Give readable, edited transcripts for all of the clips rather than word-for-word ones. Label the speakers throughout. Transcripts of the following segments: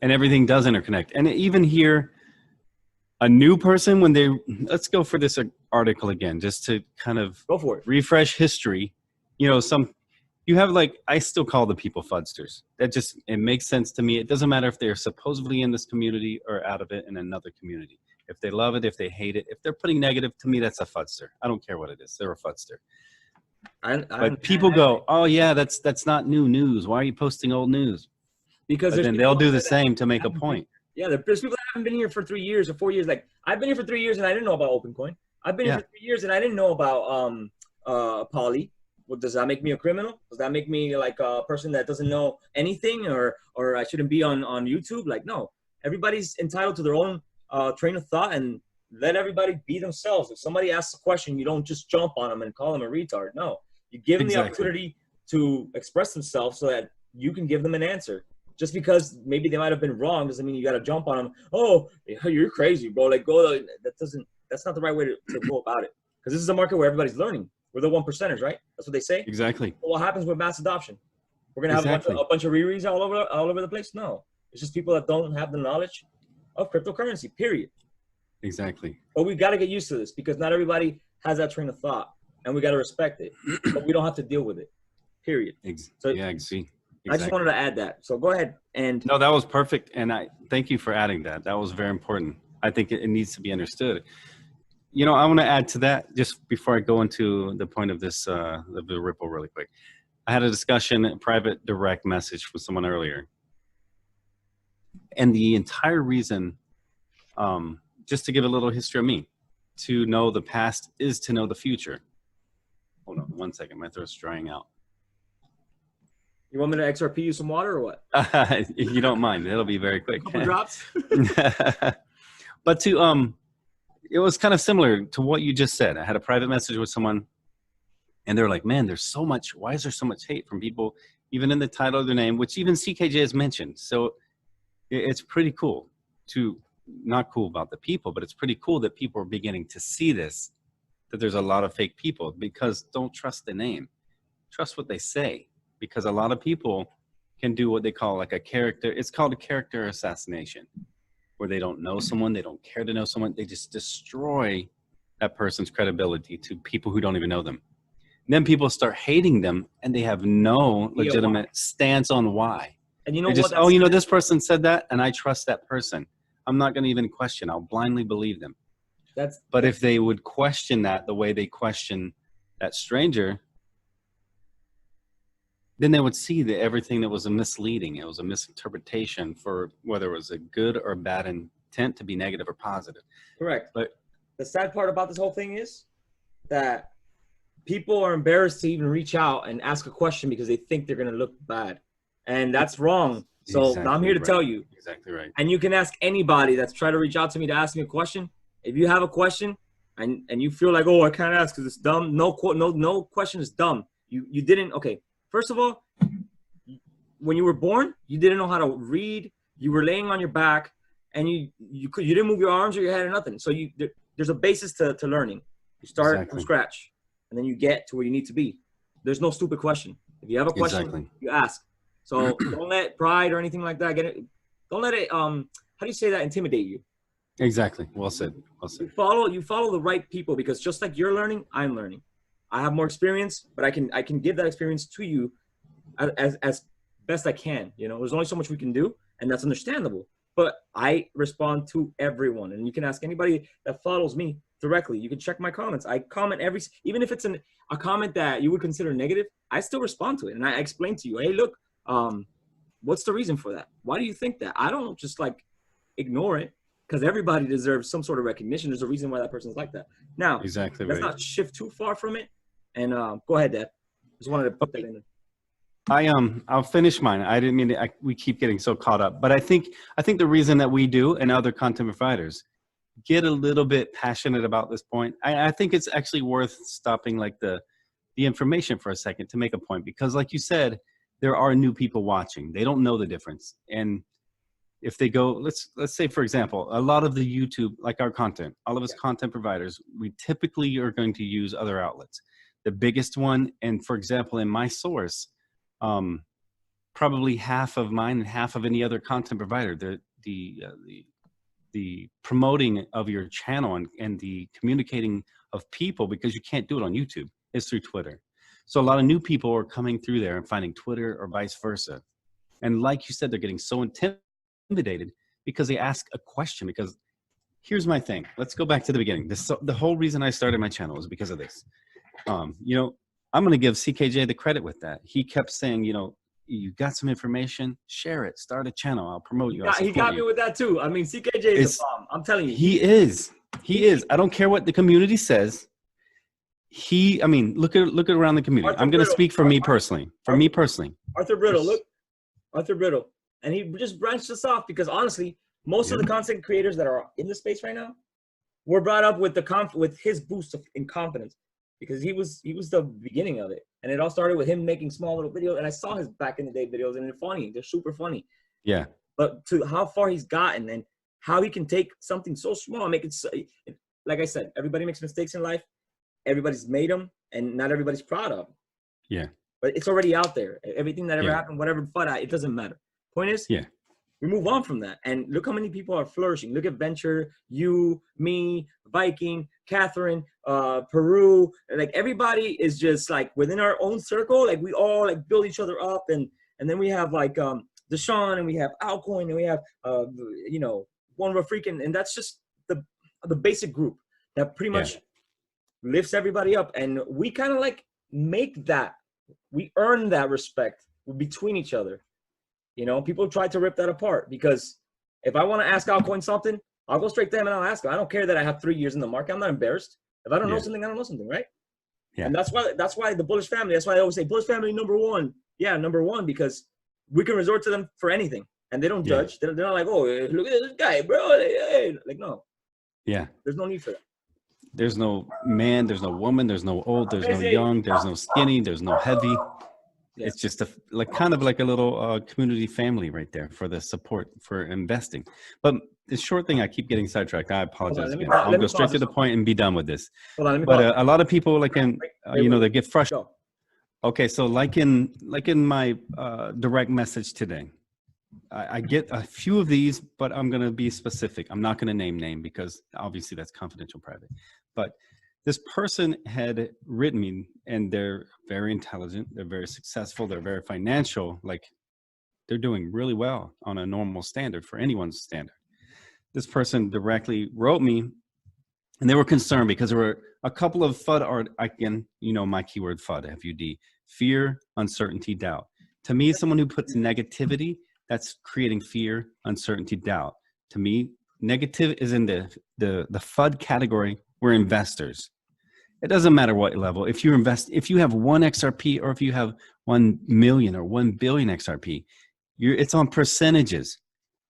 Speaker 1: and everything does interconnect. And even here, a new person, when they, let's go for this article again, just to kind of
Speaker 2: Go for it.
Speaker 1: refresh history. You know, you have like, I still call the people fudsters. That just, it makes sense to me. It doesn't matter if they're supposedly in this community or out of it in another community. If they love it, if they hate it, if they're putting negative, to me, that's a fudster. I don't care what it is. They're a fudster. But people go, oh yeah, that's not new news. Why are you posting old news?
Speaker 2: Because
Speaker 1: then they'll do the same to make a point.
Speaker 2: Yeah, there's people that haven't been here for 3 years or 4 years. Like, I've been here for 3 years and I didn't know about OpenCoin. I've been here for 3 years and I didn't know about Poly. Well, does that make me a criminal? Does that make me like a person that doesn't know anything, or I shouldn't be on YouTube? Like, no. Everybody's entitled to their own train of thought, and let everybody be themselves. If somebody asks a question, you don't just jump on them and call them a retard. No. You give them the opportunity to express themselves so that you can give them an answer. Just because maybe they might have been wrong doesn't mean you got to jump on them. Oh, you're crazy, bro. Like, that's not the right way to go about it. Because this is a market where everybody's learning. We're the 1%ers, right? That's what they say.
Speaker 1: Exactly.
Speaker 2: Well, what happens with mass adoption? We're gonna have a bunch of rereads all over the place. No, it's just people that don't have the knowledge of cryptocurrency. Period.
Speaker 1: Exactly.
Speaker 2: But we got to get used to this because not everybody has that train of thought, and we got to respect it. But we don't have to deal with it. Period.
Speaker 1: So yeah, I see. Exactly.
Speaker 2: I just wanted to add that. So go ahead and.
Speaker 1: No, that was perfect, and I thank you for adding that. That was very important. I think it needs to be understood. You know, I want to add to that just before I go into the point of this, the Ripple really quick. I had a discussion, a private direct message with someone earlier. And the entire reason, just to give a little history of me, to know the past is to know the future. Hold on 1 second, my throat's drying out.
Speaker 2: You want me to XRP you some water or what?
Speaker 1: You don't mind, it'll be very quick.
Speaker 2: A couple drops.
Speaker 1: But it was kind of similar to what you just said. I had a private message with someone, and they're like, man, there's so much, why is there so much hate from people, even in the title of their name, which even CKJ has mentioned. So it's pretty cool not cool about the people, but it's pretty cool that people are beginning to see this, that there's a lot of fake people, because don't trust the name. Trust what they say, because a lot of people can do what they call like a character, it's called a character assassination, where they don't know someone, they don't care to know someone, they just destroy that person's credibility to people who don't even know them. And then people start hating them, and they have no legitimate stance on why. And you know what? Oh, you know, this person said that, and I trust that person. I'm not going to even question. I'll blindly believe them. But if they would question that the way they question that stranger, then they would see that everything that was a misleading, it was a misinterpretation for whether it was a good or bad intent to be negative or positive.
Speaker 2: Correct. But the sad part about this whole thing is that people are embarrassed to even reach out and ask a question because they think they're going to look bad. And that's wrong. So exactly I'm here to tell you.
Speaker 1: Exactly right.
Speaker 2: And you can ask anybody that's tried to reach out to me to ask me a question. If you have a question and you feel like, oh, I can't ask because it's dumb. No question is dumb. You didn't. Okay. First of all, when you were born, you didn't know how to read. You were laying on your back, and you didn't move your arms or your head or nothing. So there's a basis to learning. You start from scratch, and then you get to where you need to be. There's no stupid question. If you have a question, you ask. So don't let pride or anything like that get it. Don't let it. How do you say that? Intimidate you.
Speaker 1: Exactly. Well said. Well said.
Speaker 2: You follow the right people, because just like you're learning, I'm learning. I have more experience, but I can give that experience to you as best I can. You know, there's only so much we can do, and that's understandable. But I respond to everyone, and you can ask anybody that follows me directly. You can check my comments. I comment even if it's a comment that you would consider negative, I still respond to it, and I explain to you, hey, look, what's the reason for that? Why do you think that? I don't just like ignore it, because everybody deserves some sort of recognition. There's a reason why that person's like that. Now, let's not shift too far from it. And go ahead, Dad. Just wanted to put that in there.
Speaker 1: I'll finish mine. I didn't mean to, we keep getting so caught up, but I think the reason that we do, and other content providers get a little bit passionate about this point, I think it's actually worth stopping like the information for a second to make a point, because like you said, there are new people watching. They don't know the difference. And if they go, let's say, for example, a lot of the YouTube, like our content, all of us content providers, we typically are going to use other outlets. The biggest one, and for example, in my source, probably half of mine and half of any other content provider. The promoting of your channel and the communicating of people, because you can't do it on YouTube, is through Twitter. So a lot of new people are coming through there and finding Twitter or vice versa. And like you said, they're getting so intimidated because they ask a question. Because here's my thing. Let's go back to the beginning. The whole reason I started my channel was because of this. You know, I'm going to give CKJ the credit with that. He kept saying, you know, you got some information, share it, start a channel, I'll promote you.
Speaker 2: He got me with that too. I mean, CKJ is a bomb. I'm telling you.
Speaker 1: He is. I don't care what the community says. I mean, look at around the community. I'm going to speak for me personally.
Speaker 2: Arthur Brittle, look. Arthur Brittle. And he just branched us off because honestly, most of the content creators that are in the space right now were brought up with with his boost in confidence, because he was the beginning of it. And it all started with him making small little videos. And I saw his back in the day videos, and they're funny. They're super funny.
Speaker 1: Yeah.
Speaker 2: But to how far he's gotten and how he can take something so small and make it so, like I said, everybody makes mistakes in life. Everybody's made them, and not everybody's proud of them.
Speaker 1: Yeah.
Speaker 2: But it's already out there. Everything that ever happened, whatever FUD, it doesn't matter. Point is, we move on from that. And look how many people are flourishing. Look at Venture, you, me, Viking, Catherine, Peru. Like everybody is just like within our own circle. Like we all like build each other up. And then we have like Deshaun, and we have Alcoin, and we have, you know, One of a Freaking. And that's just the basic group that pretty much lifts everybody up. And we kind of like make that, we earn that respect between each other. You know, people try to rip that apart, because if I want to ask Alcoin something, I'll go straight to him and I'll ask him. I don't care that I have 3 years in the market. I'm not embarrassed. If I don't know something, I don't know something, right? Yeah. And that's why the bullish family, that's why I always say bullish family #1. Yeah, #1, because we can resort to them for anything, and they don't judge. They're not like, oh, look at this guy, bro. Like, no. Yeah. There's no need for that.
Speaker 1: There's no man, there's no woman, there's no old, there's no young, there's no skinny, there's no heavy. Yeah. It's just kind of like a little community family right there for the support for investing. But the short thing, I keep getting sidetracked. I apologize. I'll go straight to the point and be done with this. But a lot of people you know, they get frustrated. Okay, so like in my direct message today, I get a few of these, but I'm going to be specific. I'm not going to name because obviously that's confidential, private. But this person had written me, and they're very intelligent. They're very successful. They're very financial. Like, they're doing really well on a normal standard, for anyone's standard. This person directly wrote me, and they were concerned because there were a couple of FUD again, you know, my keyword FUD, F-U-D, fear, uncertainty, doubt. To me, someone who puts negativity, that's creating fear, uncertainty, doubt. To me, negative is in the FUD category. We're investors. It doesn't matter what level. If you invest, if you have 1 XRP, or if you have 1 million or 1 billion XRP, it's on percentages.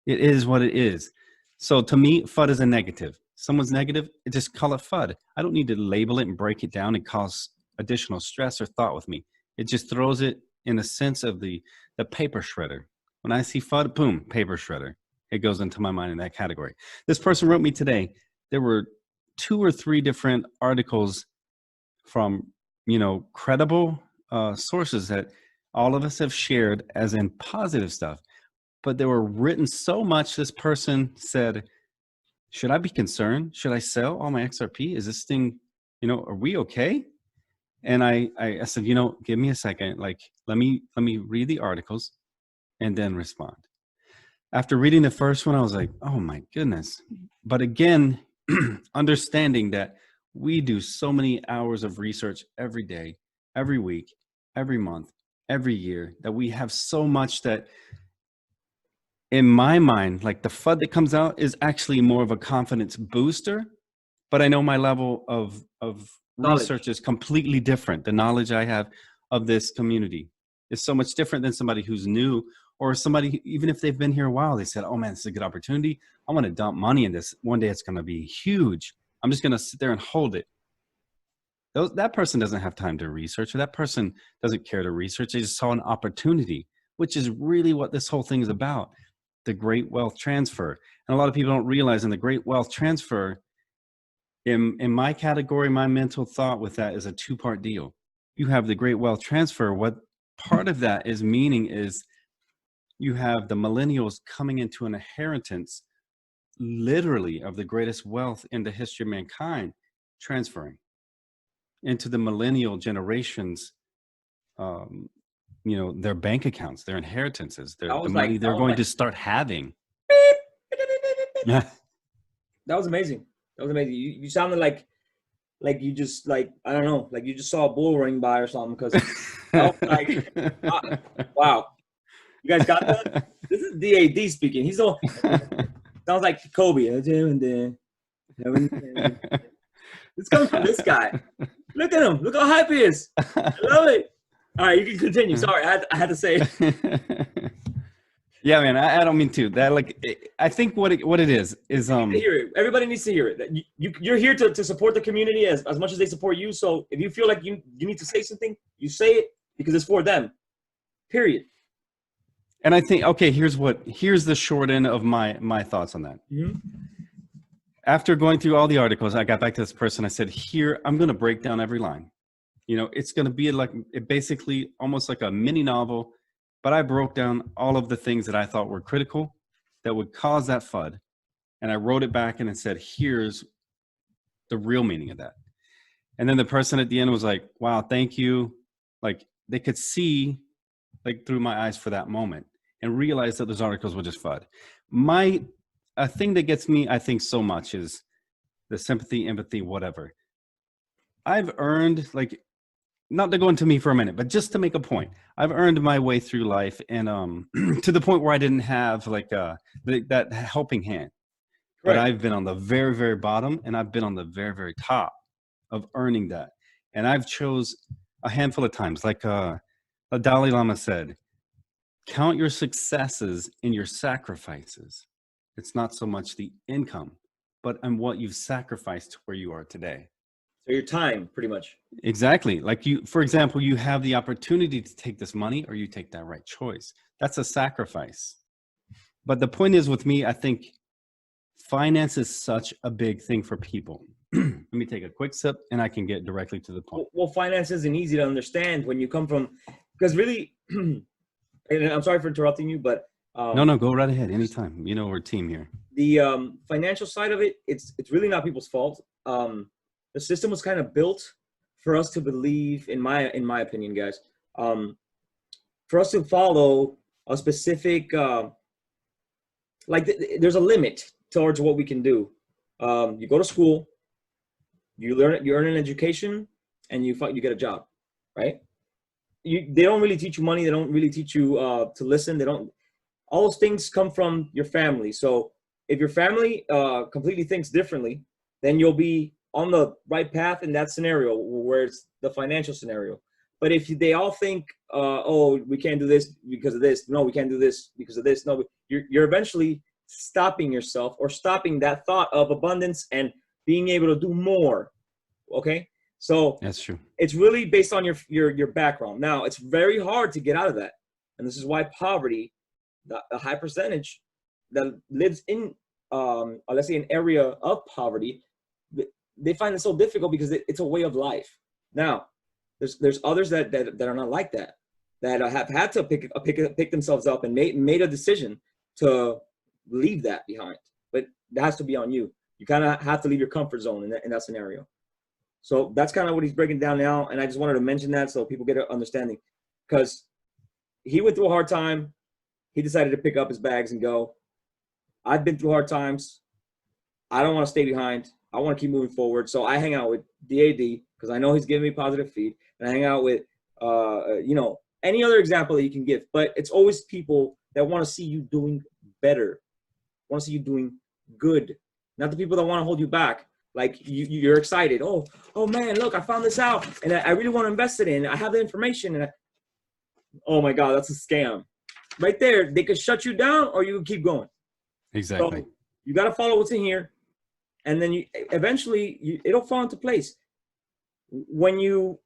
Speaker 1: It is what it is. So to me, FUD is a negative. Someone's negative, just call it FUD. I don't need to label it and break it down and cause additional stress or thought with me. It just throws it in a sense of the paper shredder. When I see FUD, boom, paper shredder. It goes into my mind in that category. This person wrote me today. There were 2 or 3 different articles from, you know, credible sources that all of us have shared as in positive stuff, but they were written so much. This person said, should I be concerned? Should I sell all my XRP? Is this thing, you know, are we okay? And I said, you know, give me a second. Like, let me read the articles and then respond. After reading the first one, I was like, oh my goodness. But again, understanding that we do so many hours of research every day, every week, every month, every year, that we have so much that, in my mind, like the FUD that comes out is actually more of a confidence booster. But I know my level of research is completely different. The knowledge I have of this community is so much different than somebody who's new, or somebody, even if they've been here a while, they said, oh man, this is a good opportunity. I want to dump money in this. One day it's going to be huge. I'm just going to sit there and hold it. That person doesn't have time to research, or that person doesn't care to research. They just saw an opportunity, which is really what this whole thing is about, the great wealth transfer. And a lot of people don't realize in the great wealth transfer, in my category, my mental thought with that is a 2-part deal. You have the great wealth transfer. What part of that is meaning is you have the millennials coming into an inheritance, literally, of the greatest wealth in the history of mankind, transferring into the millennial generations, their bank accounts, their inheritances, the money they're going to start having.
Speaker 2: That was amazing. That was amazing. You sounded like you just I don't know, like you just saw a bull running by or something. Because wow, you guys got that? This is DAD speaking. He's all sounds like Kobe. It's coming from this guy. Look at him. Look how hype he is. I love it. All right, you can continue. Sorry, I had to say it.
Speaker 1: Yeah, man, I don't mean to. That I think what it is
Speaker 2: you need to hear it. Everybody needs to hear it. You're here to support the community as much as they support you. So if you feel like you need to say something, you say it because it's for them. Period.
Speaker 1: And I think, okay, here's the short end of my thoughts on that.
Speaker 2: Mm-hmm.
Speaker 1: After going through all the articles, I got back to this person. I said, here, I'm going to break down every line. It's going to be basically almost like a mini novel, but I broke down all of the things that I thought were critical that would cause that FUD. And I wrote it back and I said, here's the real meaning of that. And then the person at the end was like, wow, thank you. Like they could see through my eyes for that moment and realize that those articles were just FUD. A thing that gets me, I think, so much is the sympathy, empathy, whatever. I've earned, not to go into me for a minute, but just to make a point, I've earned my way through life, and to the point where I didn't have that helping hand. Right. But I've been on the very, very bottom, and I've been on the very, very top of earning that. And I've chose a handful of times, the Dalai Lama said, count your successes in your sacrifices. It's not so much the income, but on what you've sacrificed to where you are today.
Speaker 2: So your time, pretty much.
Speaker 1: Exactly. For example, you have the opportunity to take this money or you take that right choice. That's a sacrifice. But the point is with me, I think finance is such a big thing for people. Let me take a quick sip and I can get directly to the point.
Speaker 2: Well, finance isn't easy to understand when you come from, because really, and I'm sorry for interrupting you, but
Speaker 1: no, go right ahead. Anytime. We're a team here.
Speaker 2: The financial side of it, it's really not people's fault. The system was kind of built for us to believe, in my opinion, guys, for us to follow a specific, there's a limit towards what we can do. You go to school, you earn an education, and you get a job, right? They don't really teach you money. They don't really teach you to listen. All those things come from your family. So if your family completely thinks differently, then you'll be on the right path in that scenario where it's the financial scenario. But if they all think, oh, we can't do this because of this. No, we can't do this because of this. No, you're eventually stopping yourself or stopping that thought of abundance and being able to do more. Okay. So
Speaker 1: that's true. It's
Speaker 2: really based on your background. Now it's very hard to get out of that. And this is why poverty, a high percentage that lives in, let's say, an area of poverty, they find it so difficult because it's a way of life. Now, there's others that are not like that have had to pick themselves up and made a decision to leave that behind. But that has to be on you. You kind of have to leave your comfort zone in that scenario. So that's kind of what he's breaking down now. And I just wanted to mention that so people get an understanding, because he went through a hard time. He decided to pick up his bags and go. I've been through hard times. I don't want to stay behind. I want to keep moving forward. So I hang out with DAD because I know he's giving me positive feed. And I hang out with, any other example that you can give. But it's always people that want to see you doing better, want to see you doing good. Not the people that want to hold you back. Like you're excited. Oh man, look, I found this out. And I really want to invest it in. I have the information. And oh my God, that's a scam. Right there, they could shut you down or you can keep going.
Speaker 1: Exactly.
Speaker 2: So you got to follow what's in here. And then eventually it'll fall into place. When you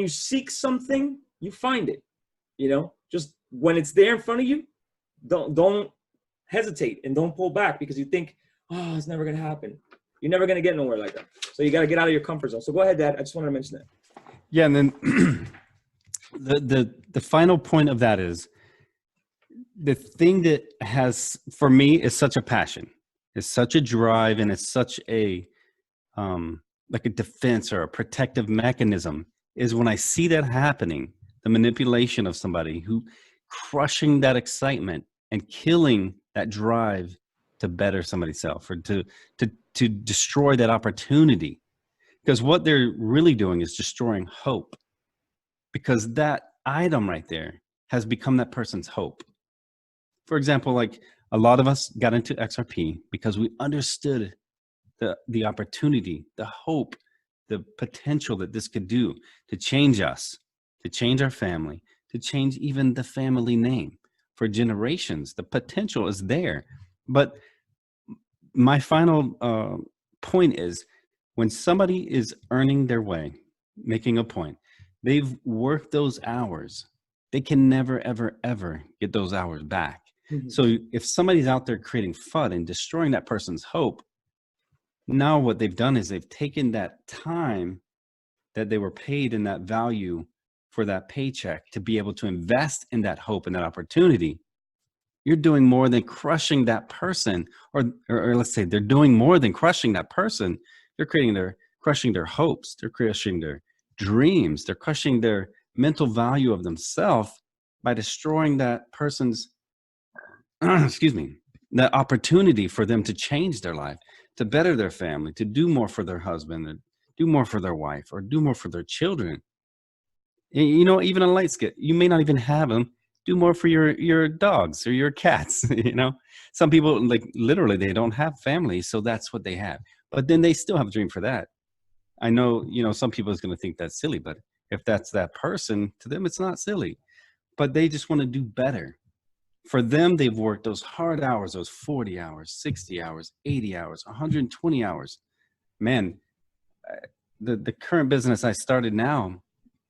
Speaker 2: seek something, you find it. Just when it's there in front of you, don't hesitate and don't pull back because you think, oh, it's never gonna happen. You're never gonna get nowhere like that. So you got to get out of your comfort zone. So go ahead, Dad. I just wanted to mention that.
Speaker 1: Yeah, and then the final point of that is the thing that has, for me, is such a passion, is such a drive, and it's such a, like a defense or a protective mechanism, is when I see that happening, the manipulation of somebody who crushing that excitement and killing that drive to better somebody's self, or to destroy that opportunity. Because what they're really doing is destroying hope, because that item right there has become that person's hope. For example, like a lot of us got into XRP because we understood the opportunity, the hope, the potential that this could do to change us, to change our family, to change even the family name for generations. The potential is there. But my final point is, when somebody is earning their way, making a point, they've worked those hours, they can never, ever, ever get those hours back.
Speaker 2: Mm-hmm.
Speaker 1: So if somebody's out there creating FUD and destroying that person's hope, now what they've done is they've taken that time that they were paid in that value for that paycheck to be able to invest in that hope and that opportunity. You're doing more than crushing that person, or let's say they're doing more than crushing that person. They're crushing their hopes. They're crushing their dreams. They're crushing their mental value of themselves by destroying that person's, excuse me, that opportunity for them to change their life, to better their family, to do more for their husband, or do more for their wife, or do more for their children. You know, even a light skin, you may not even have them. Do more for your dogs or your cats. You know, some people, like, literally, they don't have families, so that's what they have. But then they still have a dream for that. I know, you know, some people is going to think that's silly, but if that's that person, to them, it's not silly. But they just want to do better. For them, they've worked those hard hours, those 40 hours, 60 hours, 80 hours, 120 hours. Man, the current business I started now,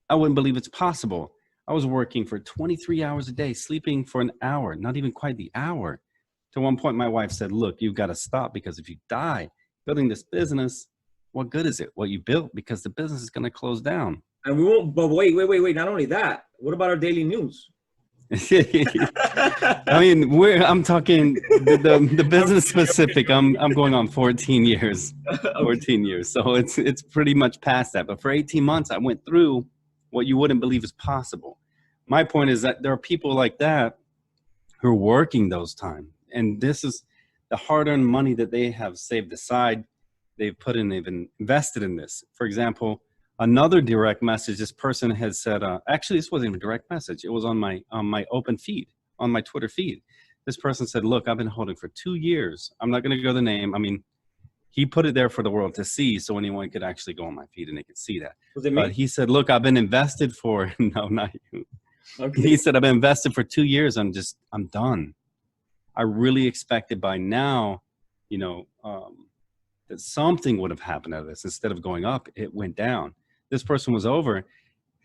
Speaker 1: I wouldn't believe it's possible. I was working for 23 hours a day, sleeping for an hour, not even quite the hour. To one point, my wife said, look, you've got to stop, because if you die building this business, what good is it? What you built, because the business is going to close down.
Speaker 2: And we won't, but wait. Not only that, what about our daily news?
Speaker 1: I mean, I'm talking the business specific. I'm going on 14 years, 14 years. So it's pretty much past that. But for 18 months, I went through what you wouldn't believe is possible. My point is that there are people like that who are working those time, and this is the hard-earned money that they have saved aside. They've put in, they've invested in this. For example, another direct message, this person had said, actually, this wasn't even a direct message. It was on my open feed, on my Twitter feed. This person said, look, I've been holding for 2 years. I'm not going to go the name. I mean, he put it there for the world to see, so anyone could actually go on my feed and they could see that.
Speaker 2: Was it me?
Speaker 1: But he said, look, I've been invested for, no, not you.
Speaker 2: Okay.
Speaker 1: He said, I've been invested for 2 years. I'm done. I really expected by now, you know, that something would have happened out of this. Instead of going up, it went down. This person was over.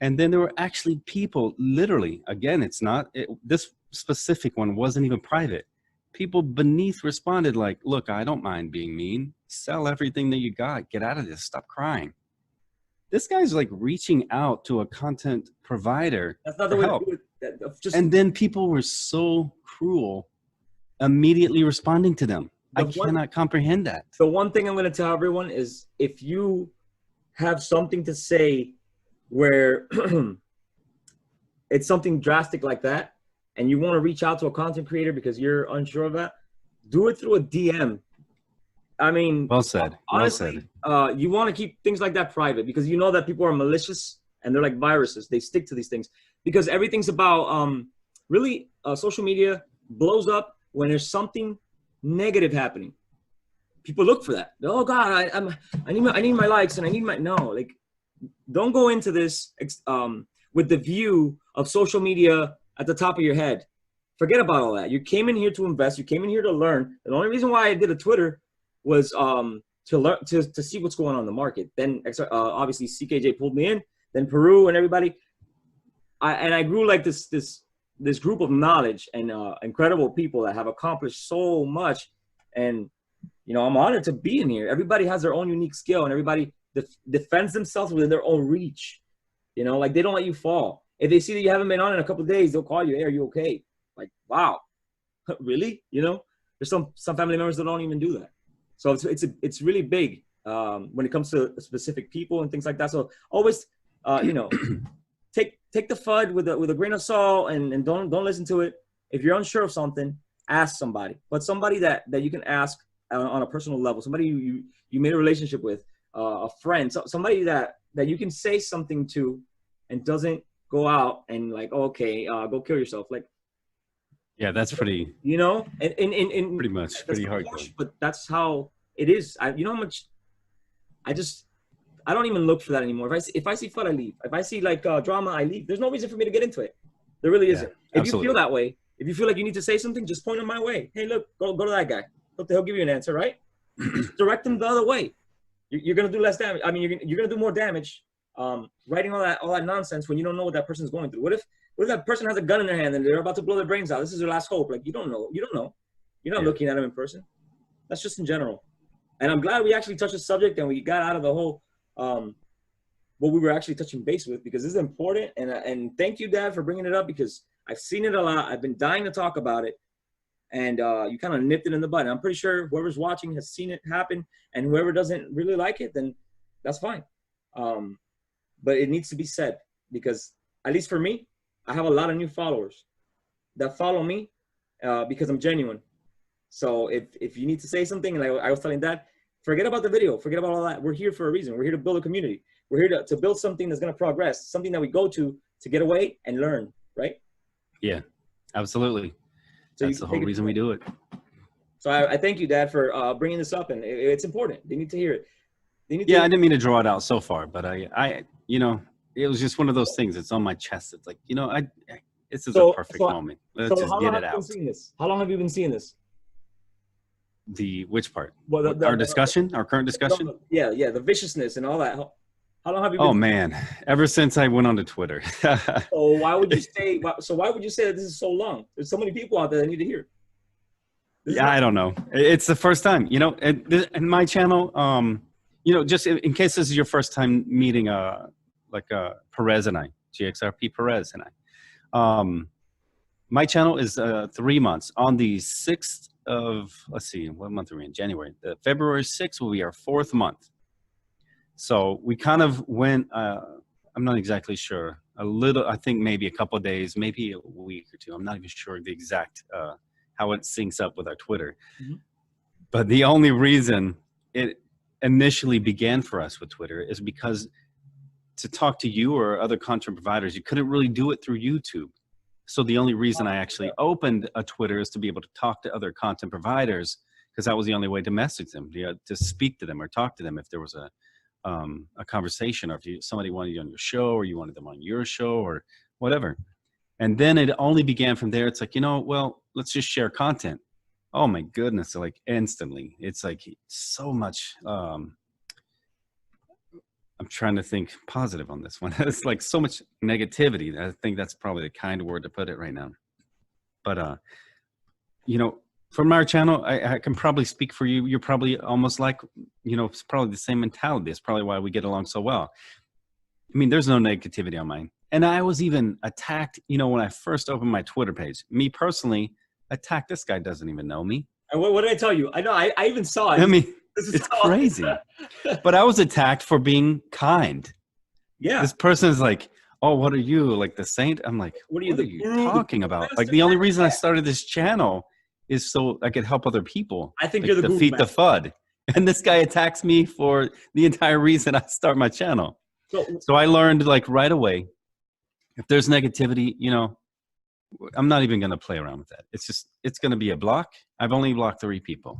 Speaker 1: And then there were actually people, literally, again, this specific one wasn't even private. People beneath responded like, look, I don't mind being mean. Sell everything that you got. Get out of this. Stop crying. This guy's like reaching out to a content provider.
Speaker 2: That's not the way to do it.
Speaker 1: And then people were so cruel, immediately responding to them. I cannot comprehend that.
Speaker 2: The one thing I'm going to tell everyone is, if you have something to say where it's something drastic like that, and you want to reach out to a content creator because you're unsure of that, do it through a DM. I mean,
Speaker 1: well said.
Speaker 2: Honestly, you want to keep things like that private, because you know that people are malicious and they're like viruses. They stick to these things because everything's about really social media blows up when there's something negative happening. People look for that. Oh God, I need my likes, and I need my like. Don't go into this with the view of social media at the top of your head. Forget about all that. You came in here to invest. You came in here to learn. The only reason why I did a Twitter was to learn to see what's going on in the market. Then obviously CKJ pulled me in. Then Peru and everybody. I grew like this group of knowledge and incredible people that have accomplished so much. And you know, I'm honored to be in here. Everybody has their own unique skill, and everybody defends themselves within their own reach. You know, like, they don't let you fall. If they see that you haven't been on in a couple of days, they'll call you. Hey, are you okay? Like, wow, really? You know, there's some family members that don't even do that. So it's really big when it comes to specific people and things like that. So always, you know, take the FUD with a grain of salt, and don't listen to it. If you're unsure of something, ask somebody, but somebody that you can ask on a personal level, somebody you made a relationship with, a friend, somebody that you can say something to, and doesn't go out and like, okay, go kill yourself. Like,
Speaker 1: yeah, that's pretty,
Speaker 2: you know, and
Speaker 1: pretty much pretty hardcore.
Speaker 2: But that's how it is. You know how much I don't even look for that anymore. If I see FUD, I leave. If I see like drama, I leave. There's no reason for me to get into it. There really isn't. If
Speaker 1: absolutely.
Speaker 2: you feel that way, if you feel like you need to say something, just point them my way. Hey, look, go to that guy. He'll give you an answer, right? Direct them the other way. You're gonna do less damage. I mean, you're gonna do more damage writing all that nonsense when you don't know what that person's going through. What if that person has a gun in their hand and they're about to blow their brains out? This is their last hope. Like, you don't know. You're not looking at them in person. That's just in general. And I'm glad we actually touched the subject and we got out of the whole what we were actually touching base with, because this is important. And thank you, Dad, for bringing it up, because I've seen it a lot. I've been dying to talk about it. And you kind of nipped it in the bud. And I'm pretty sure whoever's watching has seen it happen. And whoever doesn't really like it, then that's fine. But it needs to be said, because at least for me, I have a lot of new followers that follow me because I'm genuine. So if you need to say something, and I was telling Dad, forget about the video, forget about all that. We're here for a reason. We're here to build a community. We're here to build something that's going to progress, something that we go to get away and learn, right?
Speaker 1: Yeah, absolutely. So that's the whole reason we do it.
Speaker 2: So I thank you, Dad, for bringing this up, and it's important. They need to hear it. I
Speaker 1: didn't mean to draw it out so far, but I you know, it was just one of those things. It's on my chest. It's like, you know, this is a perfect moment. Let's just get it out.
Speaker 2: How long have you been seeing this?
Speaker 1: Which part? Well, our discussion, our current discussion?
Speaker 2: Yeah, the viciousness and all that. How long have you been?
Speaker 1: Oh man, ever since I went onto Twitter.
Speaker 2: So why would you say that this is so long? There's so many people out there that need to hear.
Speaker 1: Yeah, I don't know. It's the first time, you know, in my channel, you know, just in case this is your first time meeting Perez and I, GXRPPerez and I. My channel is 3 months. On the 6th of, let's see, what month are we in? January. February 6th will be our 4th month. So we kind of went, I'm not exactly sure, I think maybe a couple of days, maybe a week or two. I'm not even sure the exact, how it syncs up with our Twitter. Mm-hmm. But the only reason it initially began for us with Twitter is because to talk to you or other content providers, you couldn't really do it through YouTube. So the only reason I actually opened a Twitter is to be able to talk to other content providers, because that was the only way to message them, to speak to them or talk to them if there was a conversation, or if somebody wanted you on your show, or you wanted them on your show, or whatever. And then it only began from there. It's like, you know, well, let's just share content. Oh my goodness, like instantly. It's like so much, I'm trying to think positive on this one. It's like so much negativity. I think that's probably the kind word to put it right now. But, you know, from our channel, I can probably speak for you. You're probably almost like, you know, it's probably the same mentality. It's probably why we get along so well. I mean, there's no negativity on mine. And I was even attacked, you know, when I first opened my Twitter page. Me personally, attacked. This guy doesn't even know me.
Speaker 2: What did I tell you? I know, I even saw it.
Speaker 1: I mean, it's crazy. But I was attacked for being kind.
Speaker 2: Yeah.
Speaker 1: This person is like, oh, what are you, like the saint? I'm like, what are you talking about? Like, the only reason I started this channel is so I could help other people.
Speaker 2: I think
Speaker 1: like,
Speaker 2: you're the
Speaker 1: defeat the FUD. And this guy attacks me for the entire reason I start my channel. So I learned like right away, if there's negativity, you know, I'm not even going to play around with that. It's just, it's going to be a block. I've only blocked 3 people,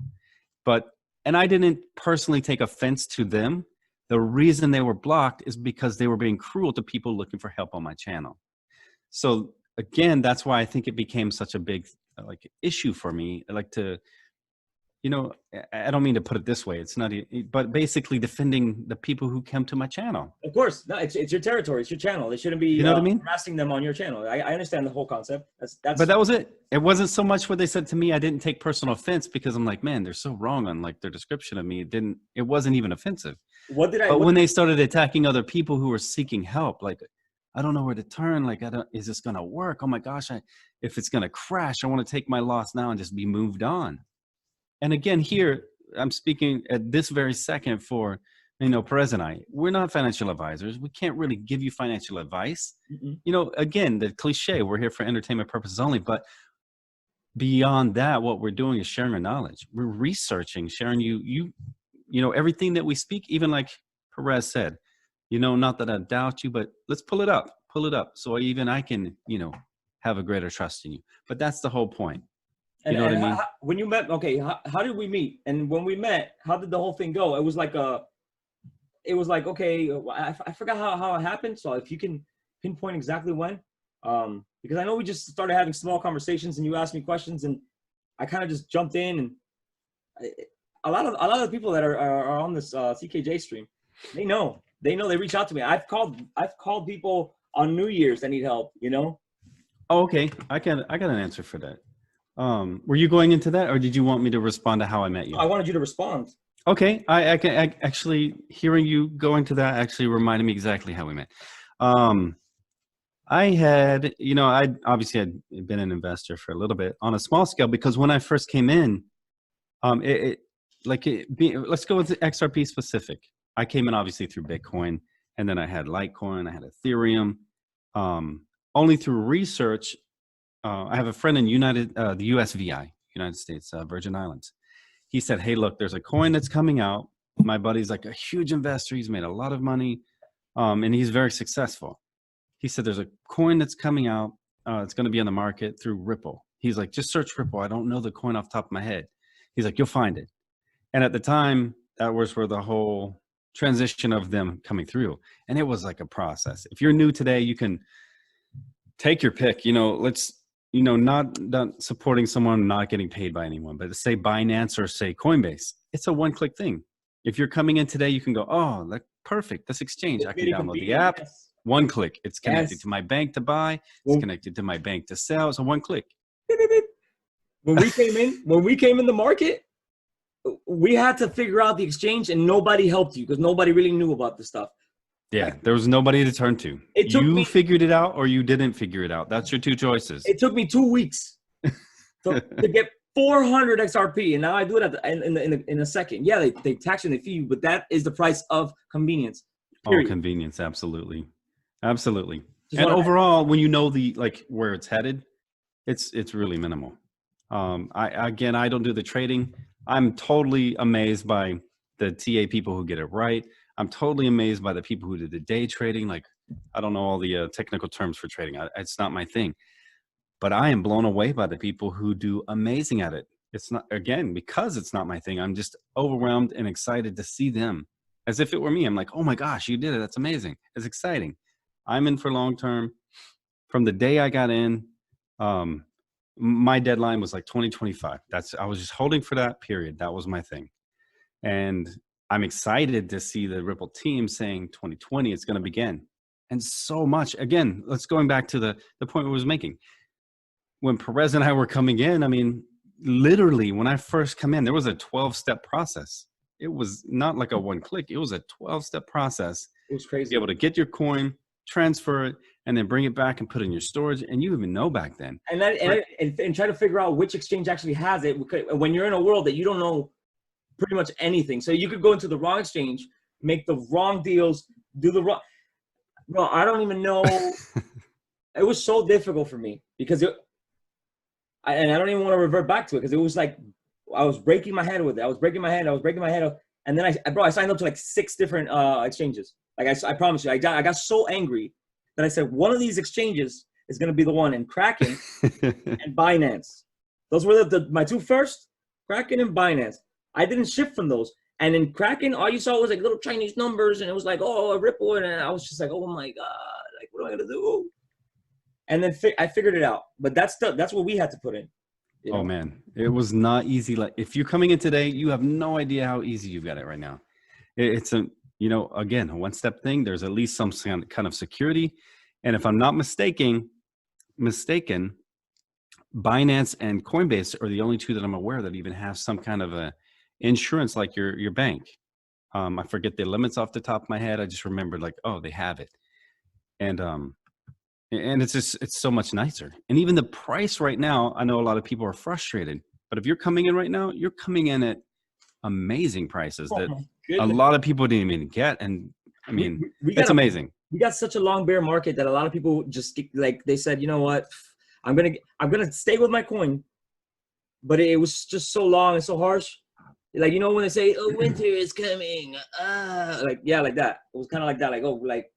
Speaker 1: and I didn't personally take offense to them. The reason they were blocked is because they were being cruel to people looking for help on my channel. So again, that's why I think it became such a big like issue for me. Like to, you know, I don't mean to put it this way. It's not, but basically defending the people who come to my channel.
Speaker 2: Of course, no, it's your territory. It's your channel. They shouldn't be,
Speaker 1: you know what I mean?
Speaker 2: harassing them on your channel. I understand the whole concept. That's.
Speaker 1: But that was it. It wasn't so much what they said to me. I didn't take personal offense because I'm like, man, they're so wrong on like their description of me. It wasn't even offensive. But when they started attacking other people who were seeking help, like I don't know where to turn. Like, is this going to work? Oh my gosh. If it's going to crash, I want to take my loss now and just be moved on. And again, here I'm speaking at this very second for, Perez and I, we're not financial advisors. We can't really give you financial advice. Again, the cliche, we're here for entertainment purposes only, but beyond that, what we're doing is sharing our knowledge. We're researching, sharing everything that we speak, even like Perez said, not that I doubt you, but let's pull it up, so even I can, have a greater trust in you. But that's the whole point. You know what I mean?
Speaker 2: When you met, okay, how did we meet? And when we met, how did the whole thing go? It was like, okay, I forgot how it happened. So if you can pinpoint exactly when, because I know we just started having small conversations and you asked me questions and I kind of just jumped in, and a lot of the people that are on this CKJ stream, they know, they reach out to me. I've called people on New Year's that need help,
Speaker 1: Oh, okay. I got an answer for that. Were you going into that, or did you want me to respond to how I met you?
Speaker 2: I wanted you to respond.
Speaker 1: Okay. I actually, hearing you go into that actually reminded me exactly how we met. I had, I obviously had been an investor for a little bit on a small scale, because when I first came in, let's go with the XRP specific. I came in obviously through Bitcoin, and then I had Litecoin, I had Ethereum. Only through research, I have a friend in the USVI, United States Virgin Islands. He said, hey, look, there's a coin that's coming out. My buddy's like a huge investor. He's made a lot of money, and he's very successful. He said, there's a coin that's coming out. It's going to be on the market through Ripple. He's like, just search Ripple. I don't know the coin off the top of my head. He's like, you'll find it. And at the time, that was where the whole transition of them coming through. And it was like a process. If you're new today, you can take your pick. Let's, not supporting someone, not getting paid by anyone, but say Binance or say Coinbase. It's a one-click thing. If you're coming in today, you can go, oh, that's perfect. This exchange. I can download the app.
Speaker 2: Yes.
Speaker 1: One click. It's connected to my bank to buy. It's connected to my bank to sell. So one click.
Speaker 2: When we came in the market, we had to figure out the exchange, and nobody helped you because nobody really knew about this stuff.
Speaker 1: Yeah, there was nobody to turn to. You figured it out or you didn't figure it out. That's your two choices.
Speaker 2: It took me 2 weeks to get 400 XRP, and now I do it in a second. Yeah, they tax you and they fee you, but that is the price of convenience. Period.
Speaker 1: Oh, convenience, absolutely. Absolutely. And overall, when you know where it's headed, it's really minimal. I don't do the trading. I'm totally amazed by the TA people who get it right. I'm totally amazed by the people who do the day trading. Like, I don't know all the technical terms for trading. It's not my thing. But I am blown away by the people who do amazing at it. It's not, again, because it's not my thing. I'm just overwhelmed and excited to see them. As if it were me. I'm like, oh my gosh, you did it. That's amazing. It's exciting. I'm in for long term. From the day I got in, my deadline was like 2025. I was just holding for that period. That was my thing. And I'm excited to see the Ripple team saying 2020, it's going to begin. And so much, again, let's going back to the point I was making. When Perez and I were coming in, I mean, literally when I first come in, there was a 12-step process. It was not like a one click. It was a 12-step process.
Speaker 2: It was crazy.
Speaker 1: To be able to get your coin, transfer it, and then bring it back and put it in your storage. And you even know back then.
Speaker 2: And try to figure out which exchange actually has it when you're in a world that you don't know pretty much anything. So you could go into the wrong exchange, make the wrong deals, do the wrong. Bro, I don't even know. It was so difficult for me because I don't even want to revert back to it because it was like I was breaking my head with it. I was breaking my head. And then I signed up to like 6 different exchanges. Like I promise you, I got so angry that I said one of these exchanges is going to be the one in Kraken and Binance. Those were my 2 first, Kraken and Binance. I didn't shift from those. And in Kraken, all you saw was like little Chinese numbers, and it was like, oh, a Ripple, and I was just like, oh my god, like what am I gonna do? And then I figured it out. But that's what we had to put in.
Speaker 1: Oh man, it was not easy. Like if you're coming in today, you have no idea how easy you've got it right now. It's again, a one-step thing. There's at least some kind of security. And if I'm not mistaken, Binance and Coinbase are the only 2 that I'm aware that even have some kind of a insurance like your bank. I forget the limits off the top of my head. I just remembered like, oh, they have it. And And it's just, it's so much nicer. And even the price right now, I know a lot of people are frustrated, but if you're coming in right now, you're coming in at amazing prices that a lot of people didn't even get. And I mean, it's amazing.
Speaker 2: We got such a long bear market that a lot of people just like, they said, you know what, I'm gonna stay with my coin, but it was just so long and so harsh. Like, you know, when they say, oh, winter is coming, like, yeah, like that. It was kind of like that, like, oh, like,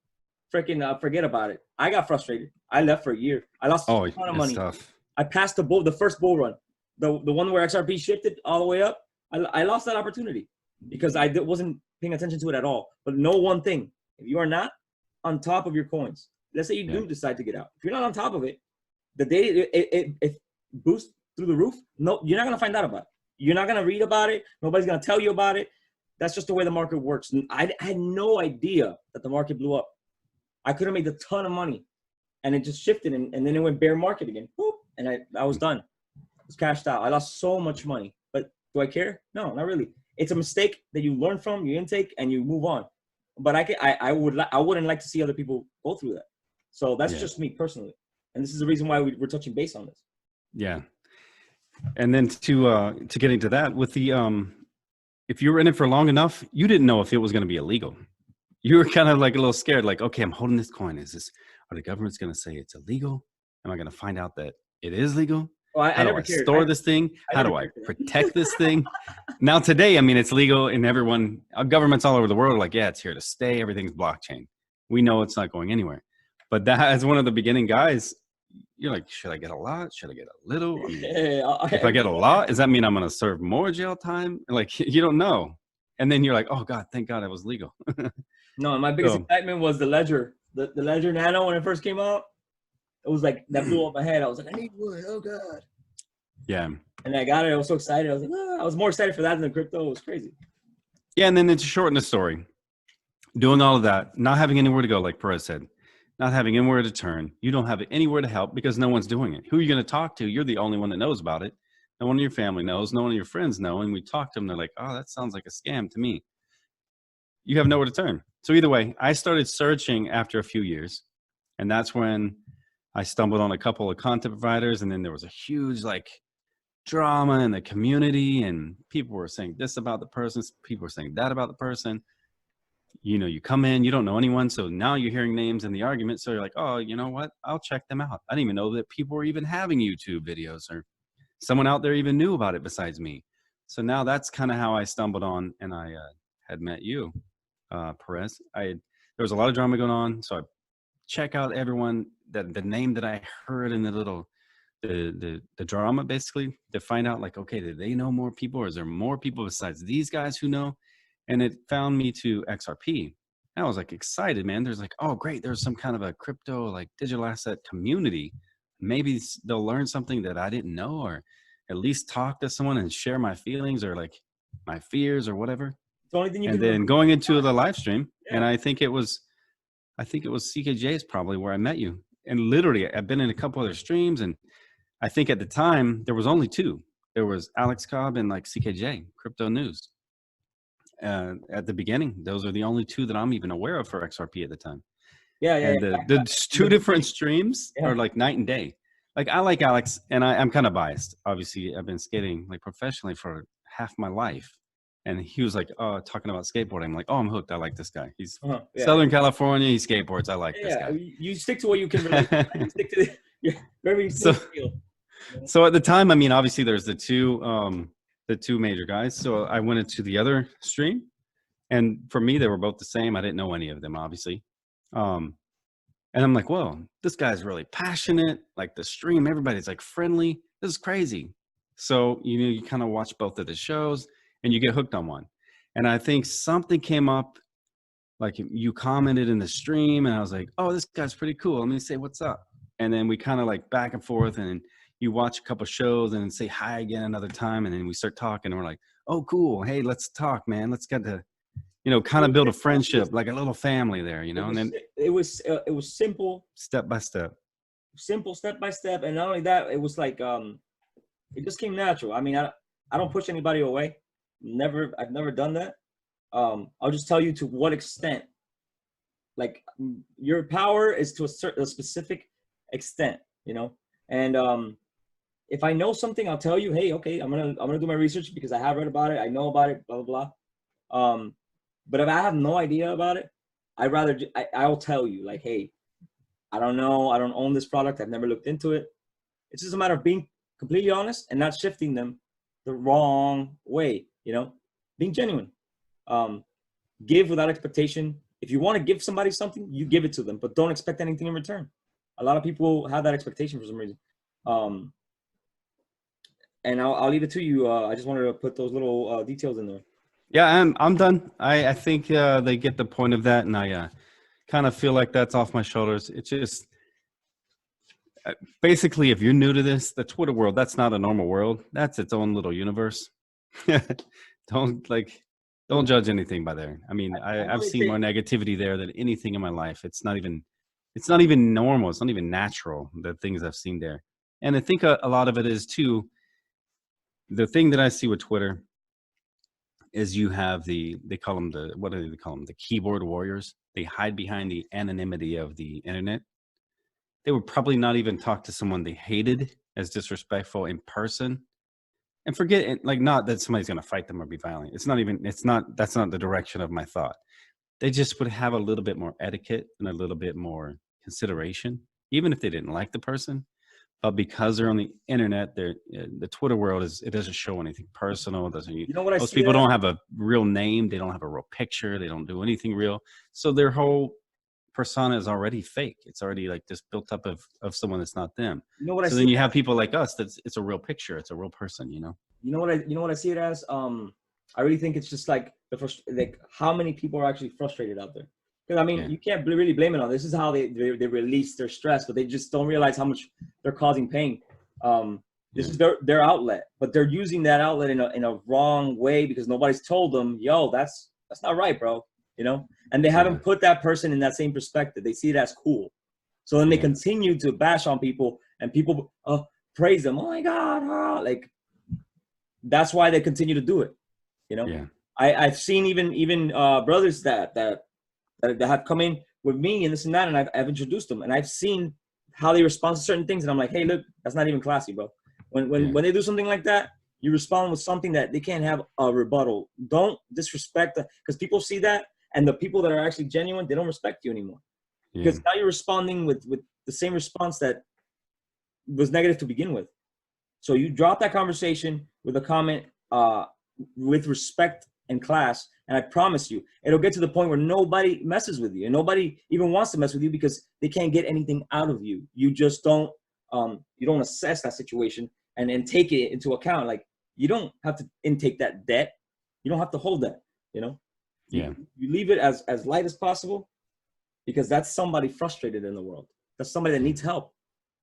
Speaker 2: freaking forget about it. I got frustrated. I left for a year. I lost a ton of money.
Speaker 1: Tough.
Speaker 2: I passed the first bull run, the one where XRP shifted all the way up. I lost that opportunity because I wasn't paying attention to it at all. But know one thing: if you are not on top of your coins, let's say you do decide to get out, if you're not on top of it, the day it boosts through the roof, no, you're not gonna find out about it. You're not gonna read about it. Nobody's gonna tell you about it. That's just the way the market works. And I had no idea that the market blew up. I could have made a ton of money, and it just shifted, and then it went bear market again. Whoop, and I was done. I was cashed out. I lost so much money, but do I care? No, not really. It's a mistake that you learn from, you intake, and you move on. But I wouldn't like to see other people go through that. So that's just me personally, and this is the reason why we're touching base on this.
Speaker 1: Yeah, and then to get into that with the if you were in it for long enough, you didn't know if it was going to be illegal. You were kind of like a little scared, like, okay, I'm holding this coin. Are the government's going to say it's illegal? Am I going to find out that it is legal?
Speaker 2: Well,
Speaker 1: How do I store this thing? How do I protect this thing? Now today, I mean, it's legal, and everyone, governments all over the world are like, yeah, it's here to stay. Everything's blockchain. We know it's not going anywhere. But that, as one of the beginning guys, you're like, should I get a lot? Should I get a little? I mean, if I get a lot, does that mean I'm going to serve more jail time? Like, you don't know. And then you're like, oh God, thank God it was legal.
Speaker 2: No, my biggest excitement was the Ledger. The Ledger Nano, when it first came out, it was like, that blew up my head. I was like, I need one. Oh God.
Speaker 1: Yeah.
Speaker 2: And I got it. I was so excited. I was like, I was more excited for that than crypto. It was crazy.
Speaker 1: Yeah, and then to shorten the story, doing all of that, not having anywhere to go, like Perez said, not having anywhere to turn. You don't have anywhere to help because no one's doing it. Who are you going to talk to? You're the only one that knows about it. No one in your family knows. No one of your friends know. And we talk to them. They're like, oh, that sounds like a scam to me. You have nowhere to turn. So either way, I started searching after a few years. And that's when I stumbled on a couple of content providers. And then there was a huge like drama in the community. And people were saying this about the person. People were saying that about the person. You know, you come in, you don't know anyone. So now you're hearing names in the argument. So you're like, oh, you know what? I'll check them out. I didn't even know that people were even having YouTube videos or someone out there even knew about it besides me. So now that's kind of how I stumbled on, and I had met you, Perez. There was a lot of drama going on. So I check out everyone, the name that I heard in the little, the drama basically, to find out like, okay, do they know more people, or is there more people besides these guys who know? And it found me to XRP. And I was like excited, man. There's like, oh great, there's some kind of a crypto like digital asset community. Maybe they'll learn something that I didn't know, or at least talk to someone and share my feelings or like my fears or whatever.
Speaker 2: The only thing you
Speaker 1: and then going into the live stream, and I think it was CKJ's probably where I met you. And literally, I've been in a couple other streams, and I think at the time there was only two. There was Alex Cobb and like CKJ, Crypto News. At the beginning, those are the only two that I'm even aware of for XRP at the time. And the two different streams are like night and day. Like I like Alex, and I'm kind of biased. Obviously, I've been skating like professionally for half my life, and he was like, "Oh, talking about skateboarding." I'm like, "Oh, I'm hooked. I like this guy. He's Southern California. He skateboards. I like this guy."
Speaker 2: You stick to what you can relate. You stick to very
Speaker 1: So at the time, I mean, obviously, there's the two major guys. So I went into the other stream, and for me, they were both the same. I didn't know any of them, obviously. And I'm like, whoa, this guy's really passionate. Like the stream, everybody's like friendly. This is crazy. So, you know, you kind of watch both of the shows and you get hooked on one. And I think something came up, like you commented in the stream, and I was like, oh, this guy's pretty cool. Let me say what's up. And then we kind of like back and forth, and you watch a couple shows and then say hi again another time. And then we start talking, and we're like, oh, cool. Hey, let's talk, man. Let's get to, you know, kind of build a friendship, like a little family there, you know. And then
Speaker 2: it was simple,
Speaker 1: step by step,
Speaker 2: and not only that, it was like it just came natural. I mean, I don't push anybody away. I've never done that. I'll just tell you to what extent. Like your power is to a specific extent, you know. And if I know something, I'll tell you, hey, okay, I'm gonna do my research because I have read about it, I know about it, blah blah blah. But if I have no idea about it, I'll tell you, like, hey, I don't know, I don't own this product, I've never looked into it. It's just a matter of being completely honest and not shifting them the wrong way, you know, being genuine. Give without expectation. If you want to give somebody something, you give it to them, but don't expect anything in return. A lot of people have that expectation for some reason. And I'll leave it to you. I just wanted to put those little details in there.
Speaker 1: Yeah, I'm done. I think they get the point of that, and I kind of feel like that's off my shoulders. It's just basically, if you're new to this, the Twitter world, that's not a normal world. That's its own little universe. Don't judge anything by there. I mean, I've seen more negativity there than anything in my life. It's not even normal. It's not even natural, the things I've seen there. And I think a lot of it is too, the thing that I see with Twitter is you have they call them what do they call them? The keyboard warriors. They hide behind the anonymity of the internet. They would probably not even talk to someone they hated as disrespectful in person. And forget it, like, not that somebody's going to fight them or be violent. That's not the direction of my thought. They just would have a little bit more etiquette and a little bit more consideration, even if they didn't like the person. But because they're on the internet, the Twitter world it doesn't show anything personal. It doesn't.
Speaker 2: You know what I see?
Speaker 1: Most people don't have a real name. They don't have a real picture. They don't do anything real. So their whole persona is already fake. It's already like just built up of someone that's not them.
Speaker 2: You know what I see?
Speaker 1: So then you have people like us it's a real picture. It's a real person. You know.
Speaker 2: You know what I see it as? I really think it's just like how many people are actually frustrated out there. Because I mean, you can't really blame it on this. Is how they release their stress, but they just don't realize how much they're causing pain. This is their outlet, but they're using that outlet in a wrong way because nobody's told them, yo, that's not right, bro. You know, and they haven't put that person in that same perspective. They see it as cool, so then they continue to bash on people, and people praise them. Oh my God, like that's why they continue to do it. You know, I've seen even brothers that have come in with me and this and that, and I've introduced them, and I've seen how they respond to certain things, and I'm like, hey, look, that's not even classy, bro. When they do something like that, you respond with something that they can't have a rebuttal. Don't disrespect because people see that, and the people that are actually genuine, they don't respect you anymore because now you're responding with the same response that was negative to begin with. So you drop that conversation with a comment with respect and class, and I promise you, it'll get to the point where nobody messes with you, and nobody even wants to mess with you because they can't get anything out of you. You just don't, you don't assess that situation and take it into account. Like you don't have to intake that debt. You don't have to hold that. You know. You leave it as light as possible because that's somebody frustrated in the world. That's somebody that needs help.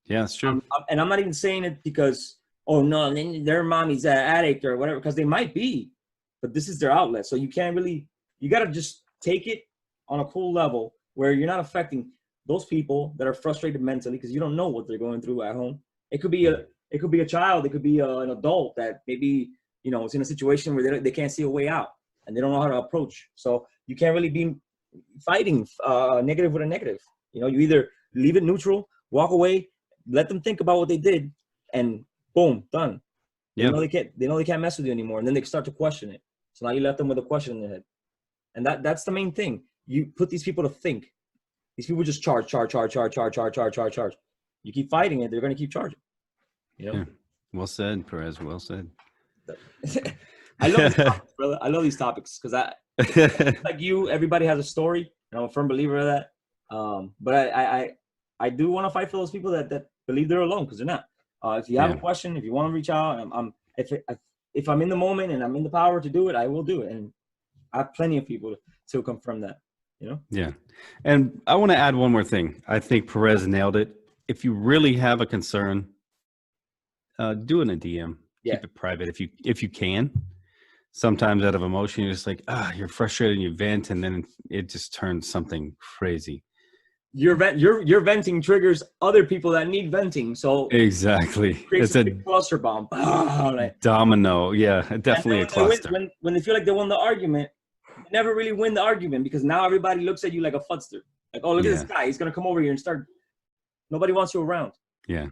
Speaker 1: Yeah, that's true.
Speaker 2: And I'm not even saying it because, oh no, their mommy's an addict or whatever, because they might be. But this is their outlet. So you can't really, you got to just take it on a cool level where you're not affecting those people that are frustrated mentally because you don't know what they're going through at home. It could be a child. It could be an adult that maybe, you know, it's in a situation where they can't see a way out and they don't know how to approach. So you can't really be fighting negative with a negative. You know, you either leave it neutral, walk away, let them think about what they did, and boom, done. They know they can't mess with you anymore, and then they start to question it. So now you left them with a question in their head. And that's the main thing. You put these people to think. These people just charge. You keep fighting it, they're going to keep charging. You know?
Speaker 1: Yeah. Well said, Perez. Well said.
Speaker 2: I love these topics, brother. I love these topics because like you, everybody has a story, and I'm a firm believer of that. But I do want to fight for those people that believe they're alone because they're not. If you have a question, if you want to reach out, if I'm in the moment and I'm in the power to do it, I will do it. And I have plenty of people to confirm that, you know?
Speaker 1: Yeah. And I want to add one more thing. I think Perez nailed it. If you really have a concern, do it in a DM. Keep it private if you can. Sometimes out of emotion, you're just like, you're frustrated and you vent, and then it just turns something crazy.
Speaker 2: Your venting triggers other people that need venting. So
Speaker 1: exactly,
Speaker 2: it's a big cluster bomb.
Speaker 1: Domino, definitely a cluster.
Speaker 2: When they feel like they won the argument, they never really win the argument because now everybody looks at you like a futster. Like, oh, look at this guy. He's gonna come over here and start. Nobody wants you around.
Speaker 1: Yeah.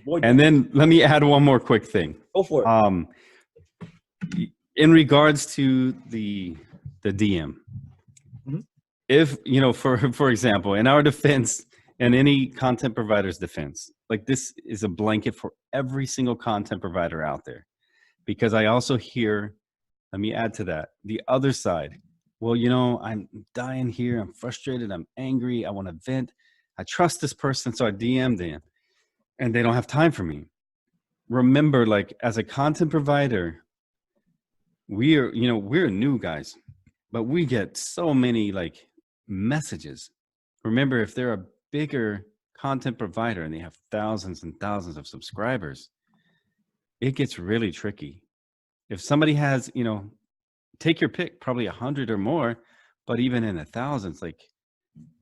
Speaker 2: Avoid
Speaker 1: And
Speaker 2: that.
Speaker 1: then let me add one more quick thing.
Speaker 2: Go for it.
Speaker 1: In regards to the DM,
Speaker 2: Mhm.
Speaker 1: if, for example, in our defense and any content provider's defense, like this is a blanket for every single content provider out there, because I also hear, let me add to that, the other side. Well, I'm dying here. I'm frustrated. I'm angry. I want to vent. I trust this person. So I DM them and they don't have time for me. Remember, like, as a content provider, we're new guys, but we get so many like messages. Remember, if they're a bigger content provider and they have thousands and thousands of subscribers, it gets really tricky. If somebody has, take your pick, probably 100 or more, but even in the thousands, like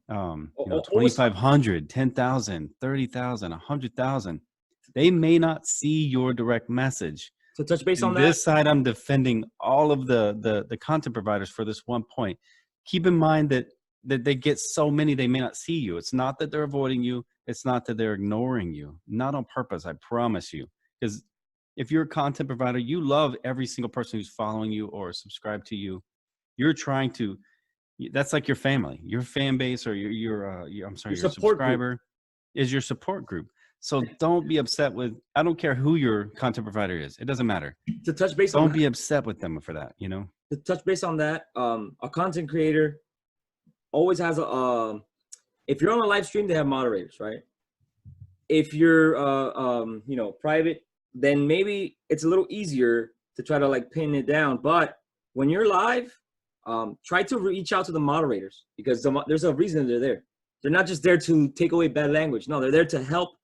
Speaker 1: 2,500, 10,000, 30,000, 100,000, they may not see your direct message.
Speaker 2: So touch base on
Speaker 1: this side, I'm defending all of the content providers for this one point. Keep in mind that they get so many, they may not see you. It's not that they're avoiding you. It's not that they're ignoring you. Not on purpose, I promise you. Because if you're a content provider, you love every single person who's following you or subscribed to you. You're trying to, that's like your family, your fan base, or your subscriber is your support group. So don't be upset with, I don't care who your content provider is. It doesn't matter.
Speaker 2: To touch base
Speaker 1: on that. Don't be upset with them for that, To
Speaker 2: touch base on that, a content creator always has if you're on a live stream, they have moderators, right? If you're, private, then maybe it's a little easier to try to like pin it down. But when you're live, try to reach out to the moderators, because there's a reason they're there. They're not just there to take away bad language. No, they're there to help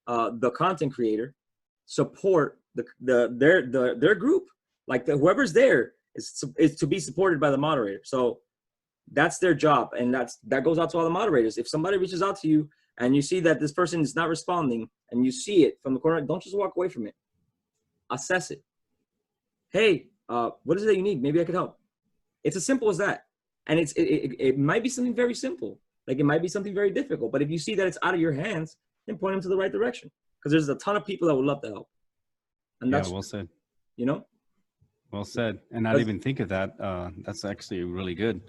Speaker 2: the content creator support their group. Like whoever's there is to be supported by the moderator. So that's their job, and that goes out to all the moderators. If somebody reaches out to you and you see that this person is not responding, and you see it from the corner, don't just walk away from it. Assess it. Hey, what is it that you need? Maybe I could help. It's as simple as that. And it might be something very simple. Like it might be something very difficult. But if you see that it's out of your hands, then point them to the right direction. Because there's a ton of people that would love to help. And that's,
Speaker 1: well said.
Speaker 2: Well
Speaker 1: said. And not even think of that. That's actually really good.